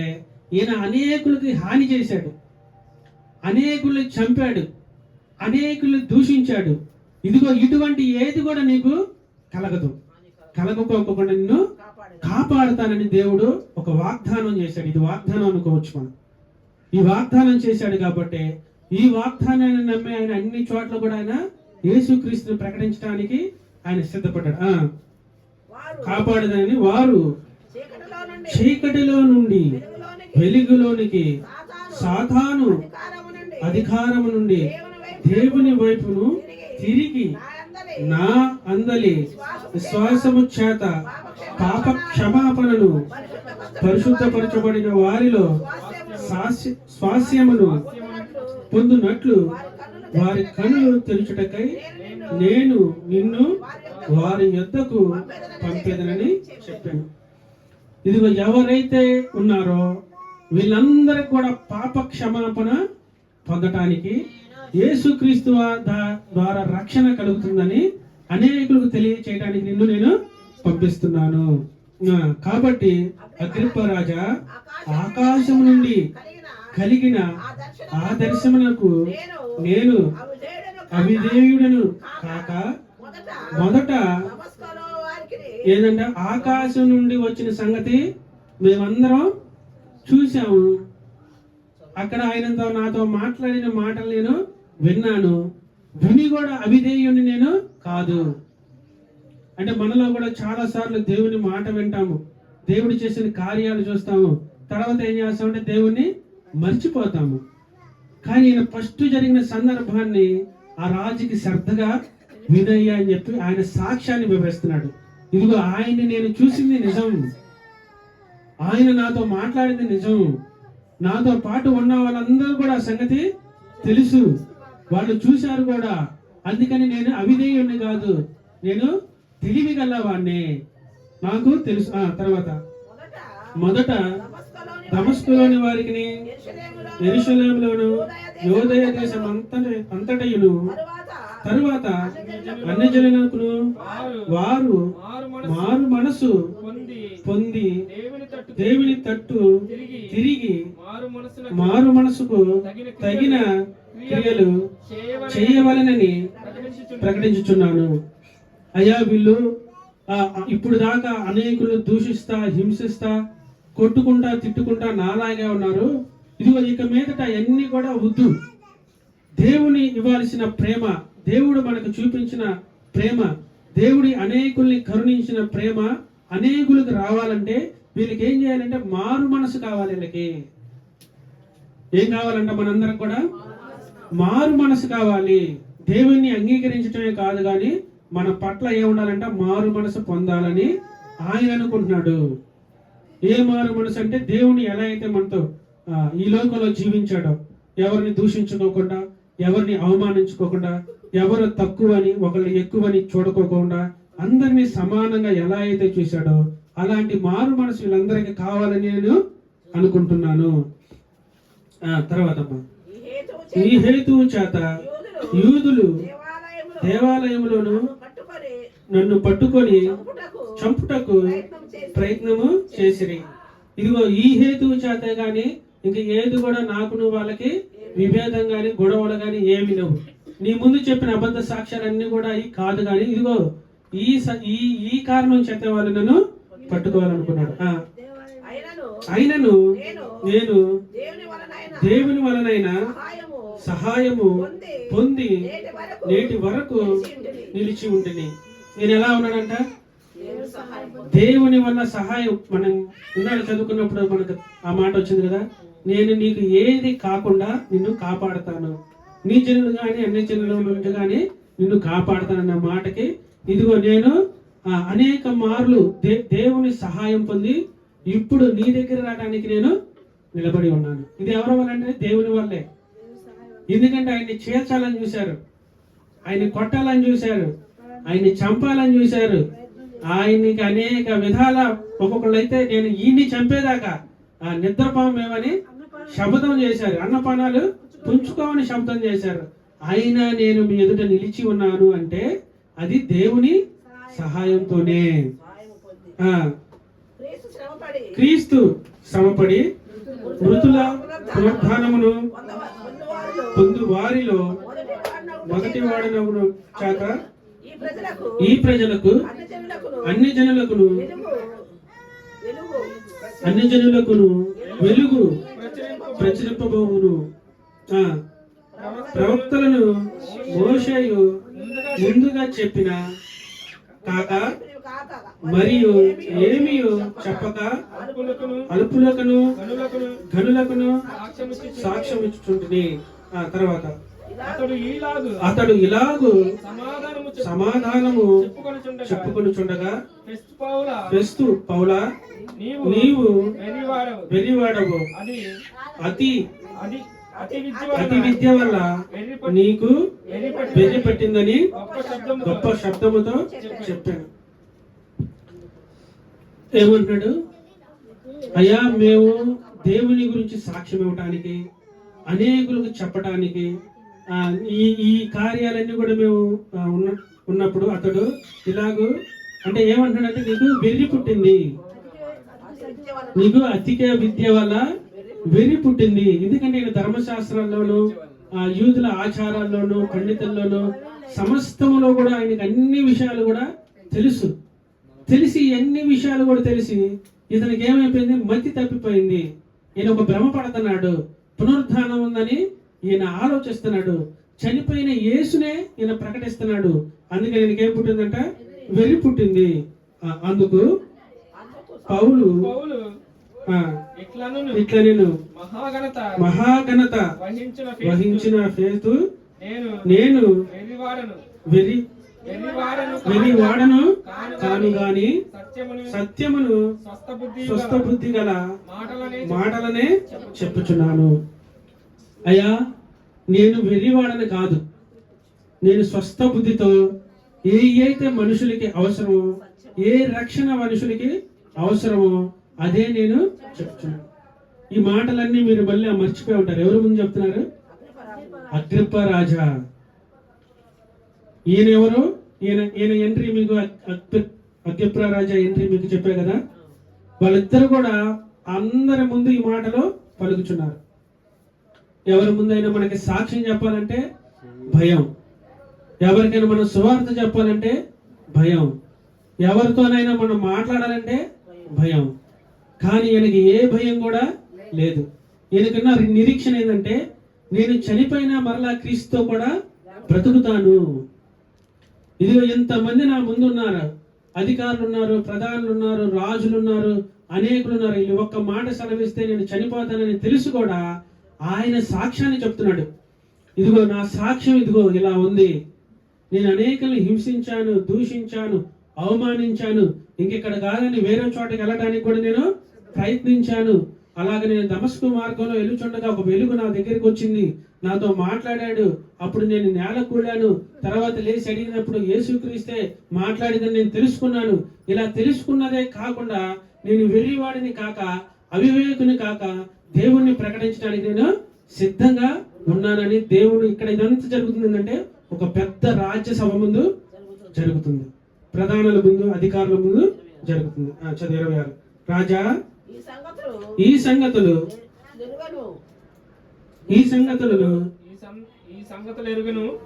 ఈయన అనేకులకి హాని చేశాడు, అనేకుల్ని చంపాడు, అనేకుల్ని దూషించాడు. ఇదిగో ఇటువంటి ఏది కూడా నీకు కలగదు, కలగకోకుండా నిన్ను కాపాడుతానని దేవుడు ఒక వాగ్దానం చేశాడు. ఇది వాగ్దానం అనుకోవచ్చు మనం. ఈ వాగ్దానం చేశాడు కాబట్టి ఈ వాగ్దానాన్ని నమ్మి ఆయన అన్ని చోట్ల కూడా ఆయన యేసుక్రీస్తుని ప్రకటించడానికి ఆయన సిద్ధపడ్డాడు. కాపాడదని వారు చీకటిలో నుండి వెలుగులోనికి, సాతాను అధికారము నుండి దేవుని వైపును తిరిగి నా అందలి విశ్వాసము చేత పాప క్షమాపణను పరిశుద్ధపరచబడిన వారిలో స్వాస్యమును పొందునట్లు వారి కన్నులు తెరుచుటకై నేను నిన్ను వారి యొద్దకు పంపేదనని చెప్పాను. ఇదిగో ఎవరైతే ఉన్నారో వీళ్ళందరికీ కూడా పాప క్షమాపణ పొందటానికి యేసుక్రీస్తు ద్వారా రక్షణ కలుగుతుందని అనేకులకు తెలియచేయడానికి నిన్ను నేను పంపిస్తున్నాను. కాబట్టి అగ్రిప్ప రాజా, ఆకాశం నుండి కలిగిన ఆ దర్శనమునకు నేను అవిధేయుడను కాక మొదట ఏదంటే ఆకాశం నుండి వచ్చిన సంగతి మేమందరం చూసాము. అక్కడ ఆయనతో నాతో మాట్లాడిన మాటలు నేను విన్నాను, విని కూడా అవిధేయుని నేను కాదు. అంటే మనలో కూడా చాలా సార్లు దేవుని మాట వింటాము, దేవుడు చేసిన కార్యాలు చూస్తాము, తర్వాత ఏం చేస్తామంటే దేవుణ్ణి మర్చిపోతాము. కానీ ఈయన ఫస్ట్ జరిగిన సందర్భాన్ని ఆ రాజుకి శ్రద్ధగా వినయ్య అని చెప్పి ఆయన సాక్ష్యాన్ని వివరిస్తున్నాడు. ఇదిగో ఆయన్ని నేను చూసింది నిజం, ఆయన నాతో మాట్లాడింది నిజం, నాతో పాటు ఉన్న వాళ్ళందరూ కూడా ఆ సంగతి తెలుసు, వాళ్ళు చూశారు కూడా. అందుకని నేను అవిధేయుణ్ణి కాదు, నేను తెలివి గలవాణ్ణి, నాకు తెలుసు. తర్వాత మొదట దమస్కులోని వారికి, యెరూషలేములోను యోదయ దేశం అంతటయును, తరువాత అన్ని జనులకు వారు మారు మనసు పొంది దేవుని తట్టు తిరిగి మారు మనసుకు తగిన క్రియలు చేయవలనని ప్రకటించుచున్నాను. అయ్యా, వీళ్ళు ఇప్పుడు దాకా అనేకులు దూషిస్తా, హింసిస్తా, కొట్టుకుంటా, తిట్టుకుంటా నాలాగే ఉన్నారు. ఇదిగో ఇక మీదట అన్ని కూడా వద్దు. దేవుని ఇవ్వాల్సిన ప్రేమ, దేవుడు మనకు చూపించిన ప్రేమ, దేవుడి అనేకుల్ని కరుణించిన ప్రేమ అనేకులకు రావాలంటే వీళ్ళకి ఏం చేయాలంటే మారు మనసు కావాలి. వీళ్ళకి ఏం కావాలంట? మనందరం కూడా మారు మనసు కావాలి. దేవుణ్ణి అంగీకరించడమే కాదు, కానీ మన పట్ల ఏముండాలంటే మారు మనసు పొందాలని ఆయన అనుకుంటున్నాడు. ఏ మారు మనసు అంటే దేవుని ఎలా అయితే మనతో ఈ లోకంలో జీవించాడో, ఎవరిని దూషించుకోకుండా, ఎవరిని అవమానించుకోకుండా, ఎవరు తక్కువని ఒకళ్ళు ఎక్కువని చూడకోకుండా అందరినీ సమానంగా ఎలా అయితే చూశాడో అలాంటి మారు మనసు వీళ్ళందరికీ కావాలని నేను అనుకుంటున్నాను. తర్వాత ఈ హేతువు చేత యూదులు దేవాలయంలోను నన్ను పట్టుకొని చంపుటకు ప్రయత్నము చేసిరి. ఇదిగో ఈ హేతువు చేత గాని ఇంక ఏది కూడా నాకును వాళ్ళకి విభేదం గాని గొడవలు గాని ఏమి లేవు. నీ ముందు చెప్పిన అబద్ధ సాక్ష్యాలన్నీ కూడా ఈ కాదు, కానీ ఇదిగో ఈ కారణం చేత వాళ్ళు నన్ను పట్టుకోవాలనుకున్నాడు. అయినను నేను దేవుని వలనైనా సహాయము పొంది నేటి వరకు నిలిచి ఉంటుంది. నేను ఎలా ఉన్నానంట? దేవుని వల్ల సహాయం. మనం ఉన్నాడు చదువుకున్నప్పుడు మనకు ఆ మాట వచ్చింది కదా, నేను నీకు ఏది కాకుండా నిన్ను కాపాడుతాను, నీ జనులు కానీ అన్ని జనుల నుంచి కానీ నిన్ను కాపాడుతానన్న మాటకి ఇదిగో నేను అనేక మార్లు దేవుని సహాయం పొంది ఇప్పుడు నీ దగ్గర రావడానికి నేను నిలబడి ఉన్నాను. ఇది ఎవరి వల్ల అంటే దేవుని వల్లే. ఎందుకంటే ఆయన్ని చేర్చాలని చూశారు, ఆయన్ని కొట్టాలని చూశారు, ఆయన్ని చంపాలని చూశారు, ఆయనకి అనేక విధాల ఒక్కొక్కళ్ళు అయితే నేను ఈయన్ని చంపేదాకా నిద్రపోమేమని శబ్దం చేశారు, అన్నపానాలు పుంచుకోమని శబ్దం చేశారు. అయినా నేను మీ ఎదుట నిలిచి ఉన్నాను అంటే అది దేవుని సహాయంతోనే. క్రీస్తు శ్రమపడి మృతుల పునరుద్ధానమును పొందు వారిలో మొదటి వాడనవును చేత ఈ ప్రజలకు అన్ని జనులకును వెలుగు ప్రచురింపబోవును. ప్రవక్తలను మోషేయు ముందుగా చెప్పిన కాక మరియు ఏమీ చెప్పక అల్పులకును గనులకును సాక్ష్యం ఇచ్చుచుంటిని. తర్వాత అతడు ఇలాగు సమాధానము చెప్పుకొనుచుండగా ఫెస్తు పౌలా, నీవు వెర్రివాడవు, అతి విద్య వల్ల నీకు వెర్రి పట్టిందని గొప్ప శబ్దముతో చెప్పాను. ఏమంటున్నాడు? అయ్యా, మేము దేవుని గురించి సాక్ష్యం ఇవ్వటానికి, అనేకులకు చెప్పటానికి, ఈ కార్యాలన్నీ కూడా మేము ఉన్నప్పుడు అతడు ఇలాగూ అంటే ఏమంటున్నాడంటే నీకు వెర్రి పుట్టింది, నీకు అధిక విద్య వల్ల వెర్రి పుట్టింది. ఎందుకంటే నేను ధర్మశాస్త్రాల్లోనూ యూదుల ఆచారాల్లోనూ పండితుల్లోనూ సమస్తములో కూడా ఆయనకి అన్ని విషయాలు కూడా తెలిసి అన్ని విషయాలు కూడా తెలిసి ఇతనికి ఏమైపోయింది? మతి తప్పిపోయింది. ఈయన ఒక భ్రమ పడుతున్నాడు, పునరుద్ధానం ఉందని ఈయన ఆలోచిస్తున్నాడు. చనిపోయిన యేసునే ఈయన ప్రకటిస్తున్నాడు. అందుకని ఈయనకి ఏం పుట్టిందంట? వెర్రి పుట్టింది. అందుకు పౌలు పౌలు ఆ, ఇట్లను ఇట్లా నేను మహాఘనత వహించిన ఫేతు నేను వెర్రివాడను కాను గాని సత్యమును స్వస్థ బుద్ధి గల మాటలనే చెప్పుచున్నాను. అయ్యా, నేను వెర్రివాడని కాదు, నేను స్వస్థ బుద్ధితో అయితే మనుషులకి అవసరమో, ఏ రక్షణ మనుషులకి అవసరమో అదే నేను చెప్తున్నాను. ఈ మాటలన్నీ మీరు మళ్ళీ మర్చిపోయి ఉంటారు. ఎవరు ముందు చెప్తున్నారు? అగ్రిప్ప రాజా. ఈయన ఎవరు? ఈయన ఎంట్రీ మీకు అగ్రిప్ప రాజా ఎంట్రీ మీకు చెప్పే కదా. వాళ్ళిద్దరు కూడా అందరి ముందు ఈ మాటలో పలుకుచున్నారు. ఎవరి ముందైనా మనకి సాక్ష్యం చెప్పాలంటే భయం, ఎవరికైనా మనం సువార్త చెప్పాలంటే భయం, ఎవరితోనైనా మనం మాట్లాడాలంటే భయం. కానీ ఈయనకి ఏ భయం కూడా లేదు. ఈయనకన్నా నిరీక్షణ ఏంటంటే, నేను చనిపోయినా మరలా క్రీస్తుతో కూడా బ్రతుకుతాను. ఇదిగో ఇంతమంది నా ముందు ఉన్నారు, అధికారులు ఉన్నారు, ప్రధానులు ఉన్నారు, రాజులు ఉన్నారు, అనేకులు ఉన్నారు. వీళ్ళు ఒక్క మాట సెలవిస్తే నేను చనిపోతానని తెలుసు కూడా ఆయన సాక్ష్యాన్ని చెప్తున్నాడు. ఇదిగో నా సాక్ష్యం ఇదిగో ఇలా ఉంది. నేను అనేకల్ని హింసించాను, దూషించాను, అవమానించాను. ఇంకెక్కడ కాదని వేరే చోటకి వెళ్ళడానికి కూడా నేను ప్రయత్నించాను. అలాగే నేను దమస్కు మార్గంలో వెలుచుండగా ఒక వెలుగు నా దగ్గరికి వచ్చింది, నాతో మాట్లాడాడు. అప్పుడు నేను నేల కూడాను. తర్వాత లేచి అడిగినప్పుడు యేసుక్రీస్తే మాట్లాడిందని నేను తెలుసుకున్నాను. ఇలా తెలుసుకున్నదే కాకుండా నేను వెర్రివాడిని కాక, అవివేకుని కాక, దేవుణ్ణి ప్రకటించడానికి నేను సిద్ధంగా ఉన్నానని దేవుడు ఇక్కడ ఇదంతా జరుగుతుంది అంటే ఒక పెద్ద రాజ్యసభ ముందు జరుగుతుంది, ప్రధానుల ముందు, అధికారుల ముందు జరుగుతుంది. చదువు 26. రాజా, ఈ సంగతులు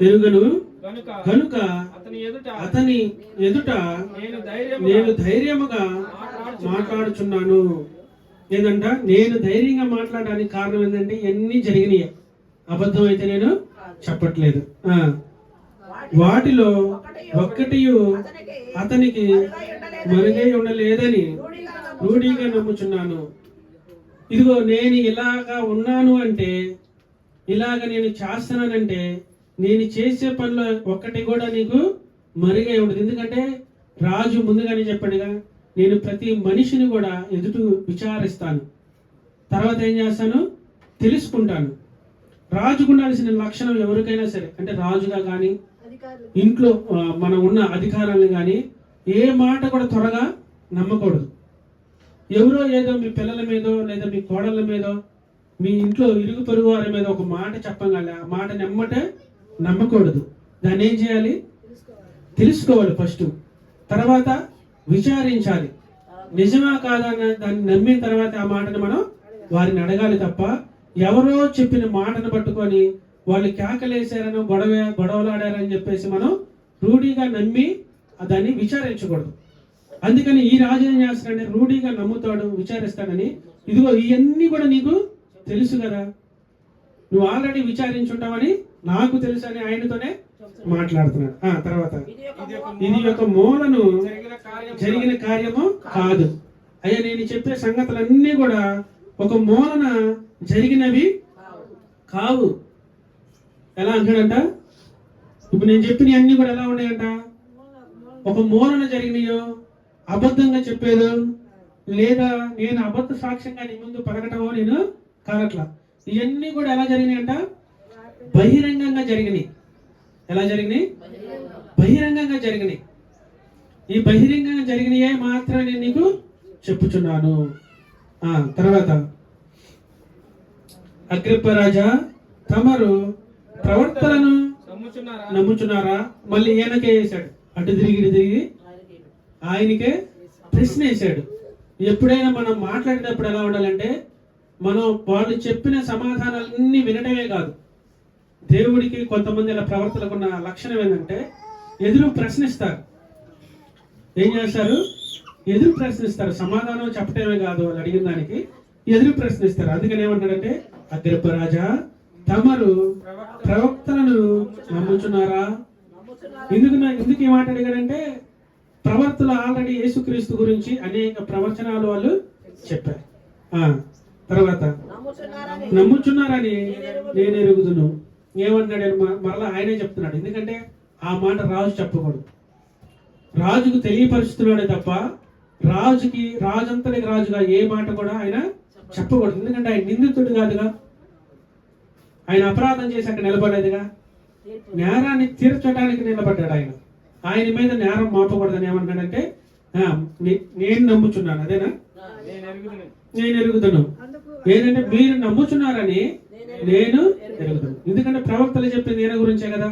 ఎరుగను కనుక అతని ఎదుట నేను ధైర్యముగా మాట్లాడుచున్నాను. ఏదంట? నేను ధైర్యంగా మాట్లాడడానికి కారణం ఏంటంటే ఎన్ని జరిగినాయి, అబద్ధం అయితే నేను చెప్పట్లేదు. వాటిలో ఒక్కటి అతనికి మరుగై ఉండలేదని రూఢిగా నమ్ముచున్నాను. ఇదిగో నేను ఇలాగా ఉన్నాను అంటే, ఇలాగ నేను చేస్తున్నానంటే, నేను చేసే పనిలో ఒక్కటి కూడా నీకు మరుగై ఉండదు. ఎందుకంటే రాజు ముందుగానే చెప్పాడుగా, నేను ప్రతి మనిషిని కూడా ఎదుట విచారిస్తాను, తర్వాత ఏం చేస్తాను తెలుసుకుంటాను. రాజుకు ఉండాల్సిన లక్షణం ఎవరికైనా సరే, అంటే రాజుగా కానీ ఇంట్లో మనం ఉన్న అధికారాలను కానీ ఏ మాట కూడా త్వరగా నమ్మకూడదు. ఎవరో ఏదో మీ పిల్లల మీదో లేదా మీ కోడళ్ళ మీదో మీ ఇంట్లో ఇరుగు పొరుగు వారి మీద ఒక మాట చెప్పగల ఆ మాట నమ్మకూడదు. దాన్ని ఏం చేయాలి? తెలుసుకోవాలి ఫస్ట్, తర్వాత విచారించాలి. నిజమా కాదా దాన్ని నమ్మిన తర్వాత ఆ మాటను మనం వారిని అడగాలి తప్ప ఎవరో చెప్పిన మాటను పట్టుకొని వాళ్ళు కేకలేసారనో గొడవలాడారని చెప్పేసి మనం రూఢిగా నమ్మి దాన్ని విచారించకూడదు. అందుకని ఈ రాజు ఏం చేస్తాడంటే రూఢిగా నమ్ముతాడు, విచారిస్తాడని. ఇదిగో ఇవన్నీ కూడా నీకు తెలుసు కదా, నువ్వు ఆల్రెడీ విచారించుంటావని నాకు తెలుసు అని ఆయనతోనే మాట్లాడుతున్నాడు. తర్వాత ఇది ఒక మూలను జరిగిన కార్యము కాదు. అయ్యా, నేను చెప్పే సంగతులన్నీ కూడా ఒక మూలన జరిగినవి కావు. ఎలా అంటాడంట? ఇప్పుడు నేను చెప్పిన అన్ని కూడా ఎలా ఉన్నాయంట? ఒక మూలన జరిగినాయో, అబద్ధంగా చెప్పేదో, లేదా నేను అబద్ధ సాక్ష్యంగా నీ ముందు పలకటమో నేను కానట్లా. ఇవన్నీ కూడా ఎలా జరిగినాయంట? బహిరంగంగా జరిగినాయి. ఎలా జరిగినాయి? బహిరంగంగా జరిగినాయి. ఈ బహిరంగంగా జరిగినాయే మాత్రమే నేను నీకు చెప్పుచున్నాను. తర్వాత అగ్రిప్ప రాజా, తమరు ప్రవర్తనను నమ్ముచున్నారా? మళ్ళీ ఈయనకే వేశాడు, అటు తిరిగి ఆయనకే ప్రశ్న వేశాడు. ఎప్పుడైనా మనం మాట్లాడేటప్పుడు ఎలా ఉండాలంటే, మనం వాళ్ళు చెప్పిన సమాధానాలన్నీ వినడమే కాదు, దేవుడికి కొంతమంది ఇలా ప్రవర్తనకు ఉన్న లక్షణం ఏంటంటే ఎదురు ప్రశ్నిస్తారు. ఏం చేస్తారు? ఎదురు ప్రశ్నిస్తారు. సమాధానం చెప్పటమే కాదు, వాళ్ళు అడిగిన దానికి ఎదురు ప్రశ్నిస్తారు. అందుకని ఏమంటాడంటే అగ్రిప్ప రాజా, తమరు ప్రవక్తలను నమ్ముచున్నారా? ఎందుకు ఈ మాట అడిగారంటే, ప్రవక్తలు ఆల్రెడీ యేసుక్రీస్తు గురించి అనేక ప్రవచనాలు వాళ్ళు చెప్పారు. తర్వాత నమ్ముచున్నారని నేను ఎరుగుదును. ఏమన్నాడు? మరలా ఆయనే చెప్తున్నాడు. ఎందుకంటే ఆ మాట రాజు చెప్పకూడదు. రాజుకు తెలియపరుస్తున్నాడే తప్ప రాజంతటికి రాజుగా ఏ మాట కూడా ఆయన చెప్పకూడదు. ఎందుకంటే ఆయన నిందితుడు కాదుగా, ఆయన అపరాధం చేసి అక్కడ నిలబడలేదుగా, నేరాన్ని తీర్చడానికి నిలబడ్డాడు. ఆయన మీద నేరం మోపకూడదని ఏమన్నాడంటే, నేను నమ్ముచున్నాను, అదేనా, నేను ఎరుగుదును. ఏంటంటే మీరు నమ్ముచున్నారని నేను ఎరుగుదును. ఎందుకంటే ప్రవక్తలు చెప్పింది ఈయన గురించే కదా.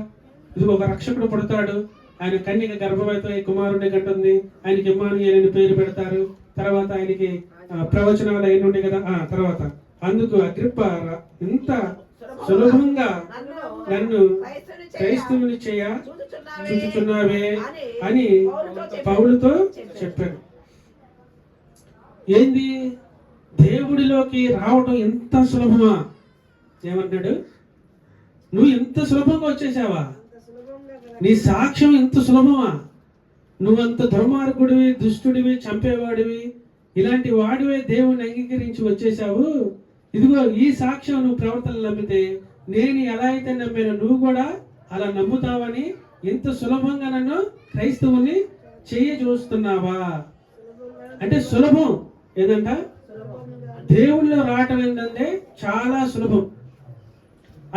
ఇది ఒక రక్షకుడు పుడతాడు, ఆయన కన్యక గర్భవతితో ఈ కుమారుని కంటుంది, ఆయనకి ఇమ్మానుయేలు అని పేరు పెడతారు. తర్వాత ఆయనకి ప్రవచనాలు అయిన ఉండే కదా. తర్వాత అందుకు అగ్రిప్ప, ఇంత సులభంగా నన్ను క్రైస్తవుని చూచుచున్నావే అని పౌలుతో చెప్పాడు. ఏంది, దేవుడిలోకి రావటం ఎంత సులభమా? ఏమన్నాడు? నువ్వు ఎంత సులభంగా వచ్చేసావా? నీ సాక్ష్యం ఎంత సులభమా? నువ్వంత దుర్మార్గుడివి, దుష్టుడివి, చంపేవాడివి, ఇలాంటి వాడివే దేవుణ్ణి అంగీకరించి వచ్చేసావు. ఇదిగో ఈ సాక్ష్యం నువ్వు ప్రవర్తన నమ్మితే నేను ఎలా అయితే నమ్మాను నువ్వు కూడా అలా నమ్ముతావని ఇంత సులభంగా నన్ను క్రైస్తవుని చూస్తున్నావా అంటే సులభం. ఏదంట, దేవుళ్ళో రావటం ఏంటంటే చాలా సులభం.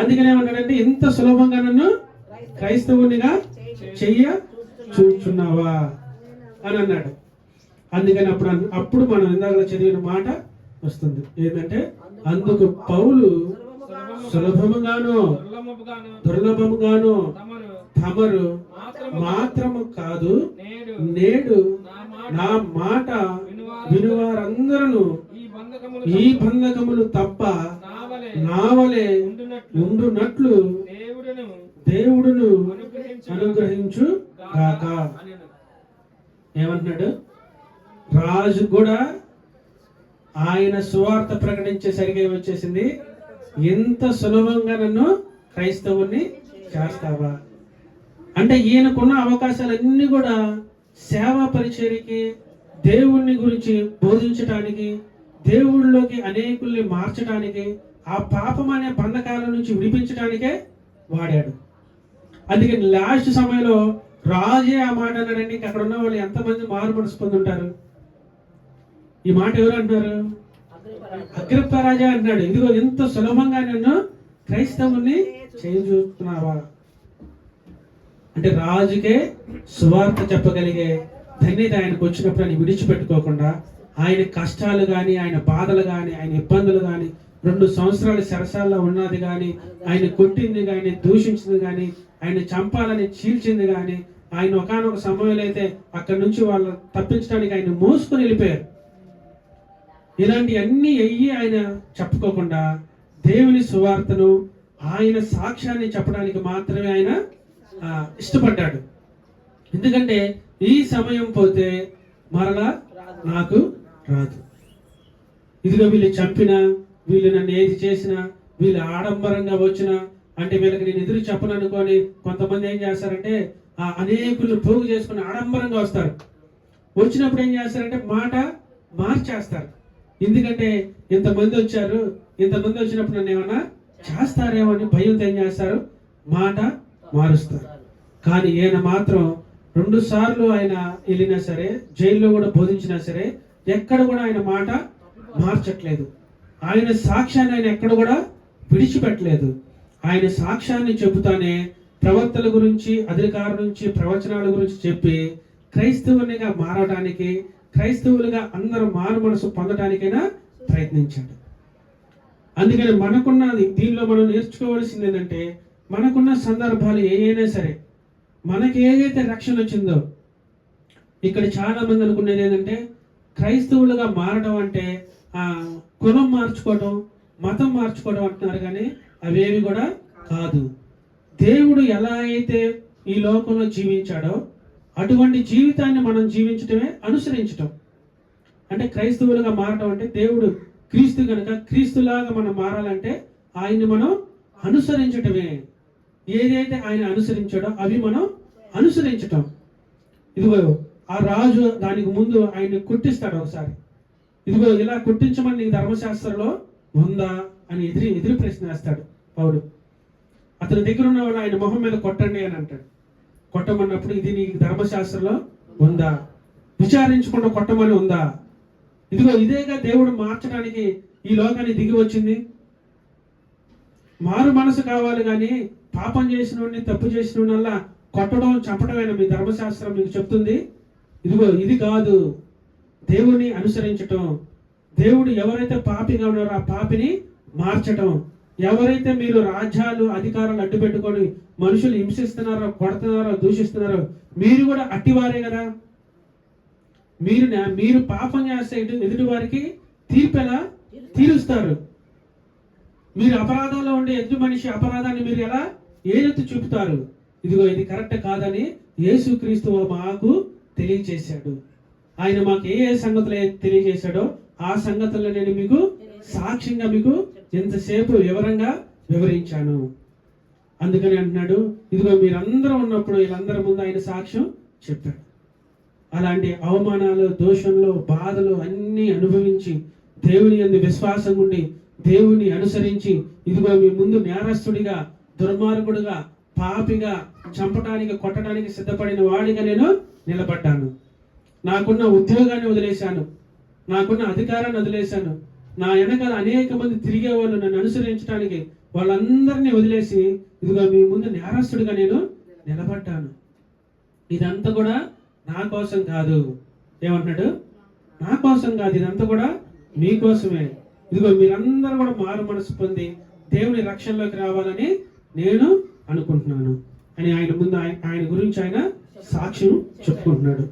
అందుకనే ఏమన్నాడంటే, ఇంత సులభంగా నన్ను క్రైస్తవునిగా చూస్తున్నావా అని అన్నాడు. అందుకని అప్పుడు మనం ఇందాక చదివిన మాట వస్తుంది. ఏంటంటే, అందుకు పౌలు సులభముగాను దుర్లభముగాను తమరు మాత్రము కాదు, నేడు నా మాట వినువారందరూ ఈ బంధకములు తప్ప నావలే ఉండునట్లు దేవుడును అనుగ్రహించు గాక. ఏమంటున్నాడు? రాజు కూడా ఆయన సువార్త ప్రకటించేసరికి వచ్చేసింది, ఎంత సులభంగా నన్ను క్రైస్తవుని చేస్తావా అంటే ఈయనకున్న అవకాశాలన్నీ కూడా సేవా పరిచర్యకి, దేవుణ్ణి గురించి బోధించటానికి, దేవుళ్ళలోకి అనేకుల్ని మార్చడానికి, ఆ పాపం అనే బంధకాల నుంచి విడిపించడానికే వాడాడు. అందుకని లాస్ట్ సమయంలో రాజే ఆ మాట అన్నాడండి. అక్కడ ఉన్న వాళ్ళు ఎంతమంది మారు మనసు పొందుంటారు? ఈ మాట ఎవరు అంటున్నారు? అగ్రిప్ప రాజా అంటున్నాడు. ఇదిగో ఎంత సులభంగా నన్ను క్రైస్తవుని చూస్తున్నావా అంటే రాజుకే సువార్త చెప్పగలిగే ధన్యత ఆయనకు వచ్చినప్పుడు ఆయన విడిచిపెట్టుకోకుండా, ఆయన కష్టాలు కానీ, ఆయన బాధలు కానీ, ఆయన ఇబ్బందులు కానీ, 2 సంవత్సరాల చెరసాల్లో ఉన్నది కానీ, ఆయన కొట్టింది కానీ, దూషించింది కానీ, ఆయన చంపాలని చీల్చింది కానీ, ఆయన ఒకానొక సమయంలో అయితే అక్కడి నుంచి వాళ్ళు తప్పించడానికి ఆయన మోసుకొని వెళ్ళిపోయారు. ఇలాంటి అన్ని అయ్యి ఆయన చెప్పుకోకుండా దేవుని సువార్తను, ఆయన సాక్ష్యాన్ని చెప్పడానికి మాత్రమే ఆయన ఇష్టపడ్డాడు. ఎందుకంటే ఈ సమయం పోతే మరలా నాకు రాదు. ఇదిగో వీళ్ళు చంపినా, వీళ్ళు నన్ను ఏది చేసినా, వీళ్ళు ఆడంబరంగా వచ్చినా అంటే వీళ్ళకి నేను ఎదురు చెప్పను అనుకొని కొంతమంది ఏం చేస్తారంటే అనేకులు పోగు చేసుకుని ఆడంబరంగా వస్తారు. వచ్చినప్పుడు ఏం చేస్తారంటే మాట మార్చేస్తారు. ఎందుకంటే ఇంతమంది వచ్చారు, ఇంతమంది వచ్చినప్పుడు నన్ను ఏమన్నా చేస్తారేమో అని భయంతో ఏం చేస్తారు, మాట మారుస్తారు. కానీ ఈయన మాత్రం 2 సార్లు ఆయన వెళ్ళినా సరే, జైల్లో కూడా బోధించినా సరే, ఎక్కడ కూడా ఆయన మాట మార్చట్లేదు. ఆయన సాక్ష్యాన్ని ఆయన ఎక్కడ కూడా విడిచిపెట్టలేదు. ఆయన సాక్ష్యాన్ని చెబుతానే ప్రవక్తల గురించి, అధికారుల నుంచి, ప్రవచనాల గురించి చెప్పి క్రైస్తవునిగా మారడానికి, క్రైస్తవులుగా అందరూ మారు మనసు పొందడానికైనా ప్రయత్నించాడు. అందుకని మనకున్నది దీనిలో మనం నేర్చుకోవాల్సింది ఏంటంటే, మనకున్న సందర్భాలు ఏవైనా సరే, మనకి ఏదైతే రక్షణ వచ్చిందో, ఇక్కడ చాలా మంది అనుకునేది ఏంటంటే క్రైస్తవులుగా మారడం అంటే కులం మార్చుకోవడం, మతం మార్చుకోవడం అంటున్నారు. కానీ అవేవి కూడా కాదు. దేవుడు ఎలా అయితే ఈ లోకంలో జీవించాడో అటువంటి జీవితాన్ని మనం జీవించటమే అనుసరించటం. అంటే క్రైస్తవులుగా మారడం అంటే దేవుడు క్రీస్తు కనుక క్రీస్తులాగా మనం మారాలంటే ఆయన్ని మనం అనుసరించటమే. ఏదైతే ఆయన అనుసరించాడో అవి మనం అనుసరించటం. ఇదిగో ఆ రాజు దానికి ముందు ఆయన్ని కొట్టిస్తాడు ఒకసారి. ఇదిగో ఇలా కొట్టించమని నీకు ధర్మశాస్త్రంలో ఉందా అని ఎదురు ప్రశ్న వేస్తాడు పౌలు. అతని దగ్గర ఉన్న వాళ్ళు ఆయన మొహం మీద కొట్టండి అని అంటాడు. కొట్టమన్నప్పుడు ఇది నీకు ధర్మశాస్త్రంలో ఉందా, విచారించకుండా కొట్టమని ఉందా? ఇదిగో ఇదేగా దేవుడు మార్చడానికి ఈ లోకాన్ని దిగి వచ్చింది. మారు మనసు కావాలి కానీ పాపం చేసిన తప్పు చేసిన కొట్టడం చంపడమైన మీ ధర్మశాస్త్రం మీకు చెప్తుంది. ఇదిగో ఇది కాదు, దేవుని అనుసరించటం. దేవుడు ఎవరైతే పాపిగా ఉన్నారో ఆ పాపిని మార్చటం. ఎవరైతే మీరు రాజ్యాలు అధికారాలు అడ్డు పెట్టుకొని మనుషులు హింసిస్తున్నారో, కొడుతున్నారో, దూషిస్తున్నారో మీరు కూడా అట్టివారే కదా. మీరు పాపం చేస్తే ఎదుటి వారికి తీర్పు ఎలా తీరుస్తారు? మీరు అపరాధంలో ఉండే ఎదుటి మనిషి అపరాధాన్ని మీరు ఎలా ఏదెత్తి చూపుతారు? ఇదిగో ఇది కరెక్ట్ కాదని యేసుక్రీస్తు మాకు తెలియజేశాడు. ఆయన మాకు ఏ సంగతులు తెలియజేశాడో ఆ సంగతుల్లో నేను మీకు సాక్ష్యంగా మీకు ఎంతసేపు వివరంగా వివరించాను. అందుకని అంటున్నాడు, ఇదిగో మీరందరూ ఉన్నప్పుడు వీళ్ళందరి ముందు ఆయన సాక్ష్యం చెప్పాడు. అలాంటి అవమానాలు, దోషంలో, బాధలు అన్నీ అనుభవించి దేవుని యందు విశ్వాసం ఉండి దేవుని అనుసరించి ఇదిగో మీ ముందు నేరస్తుడిగా, దుర్మార్గుడిగా, పాపిగా, చంపడానికి, కొట్టడానికి సిద్ధపడిన వాడిగా నేను నిలబడ్డాను. నాకున్న ఉద్యోగాన్ని వదిలేశాను, నాకున్న అధికారాన్ని వదిలేశాను. నా వెనకాల అనేక మంది తిరిగే వాళ్ళు నన్ను అనుసరించడానికి వాళ్ళందరినీ వదిలేసి ఇదిగో మీ ముందు నేరస్తుడిగా నేను నిలబడ్డాను. ఇదంతా కూడా నా కోసం కాదు. ఏమంటున్నాడు? నా కోసం కాదు, ఇదంతా కూడా మీకోసమే. ఇదిగో మీరందరూ కూడా మారు మనసు పొంది దేవుని రక్షణలోకి రావాలని నేను అనుకుంటున్నాను అని ఆయన ముందు ఆయన గురించి ఆయన సాక్ష్యం చెప్పుకుంటున్నాడు.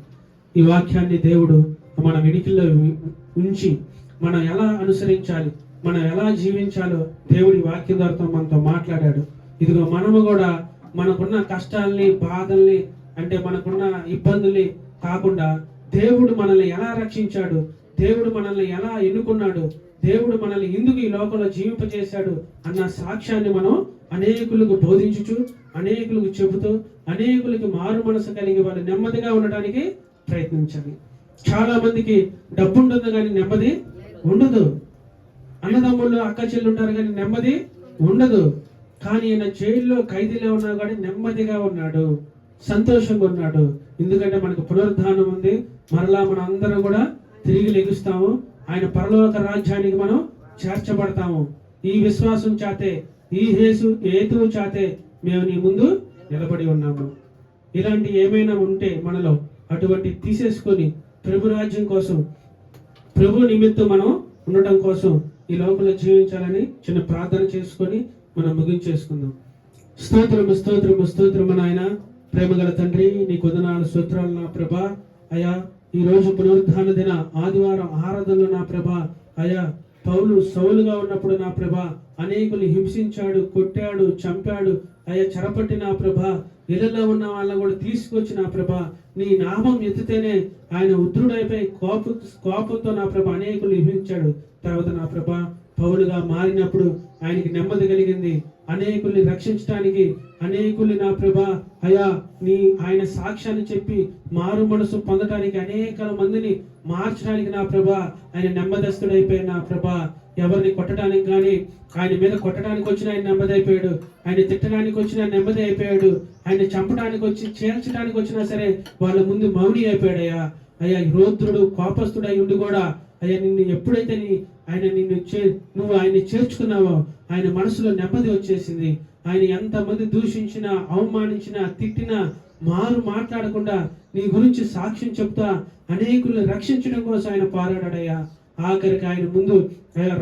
ఈ వాక్యాన్ని దేవుడు మన వెనుకల్లో ఉంచి మనం ఎలా అనుసరించాలి, మనం ఎలా జీవించాలో దేవుడి వాక్యం ద్వారా మనతో మాట్లాడాడు. ఇదిగో మనము కూడా మనకున్న కష్టాల్ని, బాధల్ని, అంటే మనకున్న ఇబ్బందుల్ని కాకుండా దేవుడు మనల్ని ఎలా రక్షించాడు, దేవుడు మనల్ని ఎలా ఎన్నుకున్నాడు, దేవుడు మనల్ని ఎందుకు ఈ లోకంలో జీవింపజేశాడు అన్న సాక్ష్యాన్ని మనం అనేకులకు బోధించుచు, అనేకులకు చెబుతూ, అనేకులకి మారు మనసు కలిగి వాళ్ళు నెమ్మదిగా ఉండడానికి ప్రయత్నించాలి. చాలా మందికి డబ్బు ఉంటుంది కానీ నెమ్మది ఉండదు. అన్నదమ్ముళ్ళు, అక్క చెల్లు ఉంటారు కానీ నెమ్మది ఉండదు. కానీ ఈయన జైల్లో ఖైదీలో ఉన్నా కానీ నెమ్మదిగా ఉన్నాడు, సంతోషంగా ఉన్నాడు. ఎందుకంటే మనకు పునరుద్ధానం ఉంది, మరలా మనం అందరం కూడా తిరిగి లెగుస్తాము, ఆయన పరలోక రాజ్యానికి మనం చేర్చబడతాము. ఈ విశ్వాసం చేతే, ఈ హేతువు చేతే మేము నీ ముందు నిలబడి ఉన్నాము. ఇలాంటి ఏమైనా ఉంటే మనలో అటువంటి తీసేసుకొని ప్రభు రాజ్యం కోసం, ప్రభు నిమిత్తం మనం ఉండటం కోసం ఈ లోకంలో జీవించాలని చిన్న ప్రార్థన చేసుకొని మనం ముగించేసుకుందాం. స్తోత్రము స్తోత్రము స్తోత్రము నాయన, ప్రేమగల తండ్రి, నీ వందనాలు, స్తోత్రాలు నా ప్రభా. అయా ఈ రోజు పునరుద్ధాన దిన ఆదివారం ఆరాధనలో నా ప్రభా, అయా పౌలు సౌలుగా ఉన్నప్పుడు నా ప్రభా అనేకులు హింసించాడు, కొట్టాడు, చంపాడు, అయా చెరపట్టి నా ప్రభా ఇళ్లలో ఉన్న వాళ్ళని కూడా తీసుకొచ్చి నా ప్రభా నీ నామం ఎత్తితేనే ఆయన ఉద్రుడైపోయి కోపంతో నా ప్రభా అనేకులు హింసించాడు. తర్వాత నా ప్రభా పౌలుగా మారినప్పుడు ఆయనకి నెమ్మది కలిగింది. అనేకుల్ని రక్షించడానికి, అనేకుల్ని నా ప్రభా అయా ఆయన సాక్ష్యాన్ని చెప్పి మారు మనసు పొందడానికి, అనేక మందిని మార్చడానికి నా ప్రభా ఆయన నెమ్మదస్తుడైపోయాడు. నా ప్రభా ఎవరిని కొట్టడానికి కానీ, ఆయన మీద కొట్టడానికి వచ్చిన ఆయన నెమ్మది అయిపోయాడు, ఆయన తిట్టడానికి వచ్చిన నెమ్మది అయిపోయాడు, ఆయన చంపడానికి వచ్చి చేర్చడానికి వచ్చినా సరే వాళ్ళ ముందు మౌని అయిపోయాడయ్యా. అయ్యా రోద్రుడు, కోపస్తుడు అయి ఉండి కూడా అయ్యా నిన్ను ఎప్పుడైతే నువ్వు ఆయన్ని చేర్చుకున్నావో ఆయన మనసులో నెమ్మది వచ్చేసింది. ఆయన ఎంతమంది దూషించినా, అవమానించినా, తిట్టినా మారు మాట్లాడకుండా నీ గురించి సాక్ష్యం చెప్తా అనేకులను రక్షించడం కోసం ఆయన పోరాడాడయ్యా. ఆఖరికి ఆయన ముందు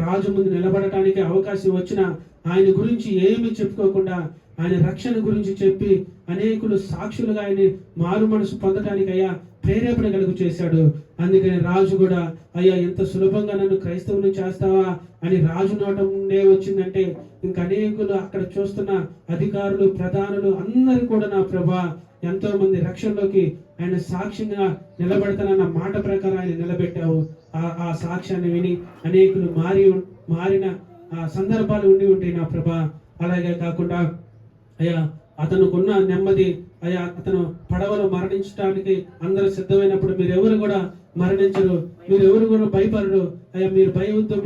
రాజు ముందు నిలబడటానికి అవకాశం వచ్చినా ఆయన గురించి ఏమీ చెప్పుకోకుండా ఆయన రక్షణ గురించి చెప్పి అనేకులు సాక్షులుగా ఆయన మారు మనసు పొందడానికి అయ్యా ప్రేరేపణ కలుగు చేశాడు. అందుకని రాజు కూడా అయ్యా ఎంత సులభంగా నన్ను క్రైస్తవుని చేస్తావా అని రాజు నోటండే వచ్చిందంటే ఇంక అనేకులు అక్కడ చూస్తున్న అధికారులు, ప్రధానులు అందరూ కూడా నా ప్రభా ఎంతో మంది రక్షణలోకి ఆయన సాక్ష్యంగా నిలబెడతానన్న మాట ప్రకారం ఆయన నిలబెట్టావు. ఆ సాక్ష్యాన్ని విని అనేకులు మారిన సందర్భాలు ఉండి ఉంటాయి నా ప్రభా. అలాగే కాకుండా అయ్యా అతనుకున్న నెమ్మది, అయ్యా అతను పడవలో మరణించడానికి అందరూ సిద్ధమైనప్పుడు మీరెవరు కూడా మరణించరు, మీరెవరు కూడా భయపడరు. అయ్యా మీరు భయవద్దు,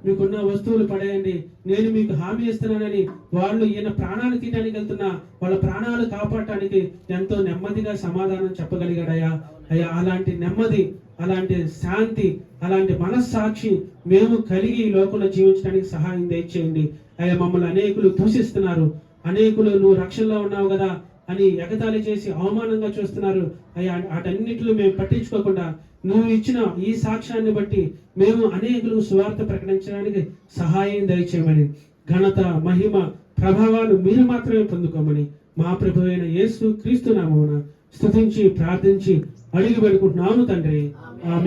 మీకున్న వస్తువులు పడేయండి, నేను మీకు హామీ ఇస్తున్నానని వాళ్ళు ఈయన ప్రాణాలు తీయడానికి వెళ్తున్నా వాళ్ళ ప్రాణాలు కాపాడటానికి ఎంతో నెమ్మదిగా సమాధానం చెప్పగలిగాడయ్యా. అయ్యా అలాంటి నెమ్మది, అలాంటి శాంతి, అలాంటి మనస్సాక్షి మేము కలిగి ఈ లోకంలో జీవించడానికి సహాయం దయచేయండి. అయ్యా మమ్మల్ని అనేకులు దూషిస్తున్నారు, అనేకులు నువ్వు రక్షణలో ఉన్నావు కదా అని ఎగతాళి చేసి అవమానంగా చూస్తున్నారు. అయ్యా వాటన్నిటిలో మేము పట్టించుకోకుండా నువ్వు ఇచ్చిన ఈ సాక్ష్యాన్ని బట్టి మేము అనేకులు సువార్త ప్రకటించడానికి సహాయం దయచేయమని, ఘనత మహిమ ప్రభావాలు మీరు మాత్రమే పొందుకోమని మా ప్రభువైన యేసు క్రీస్తు నామమున స్తుతించి ప్రార్థించి అడిగి పెడుకుంటున్నాము తండ్రి. ఆమేన్.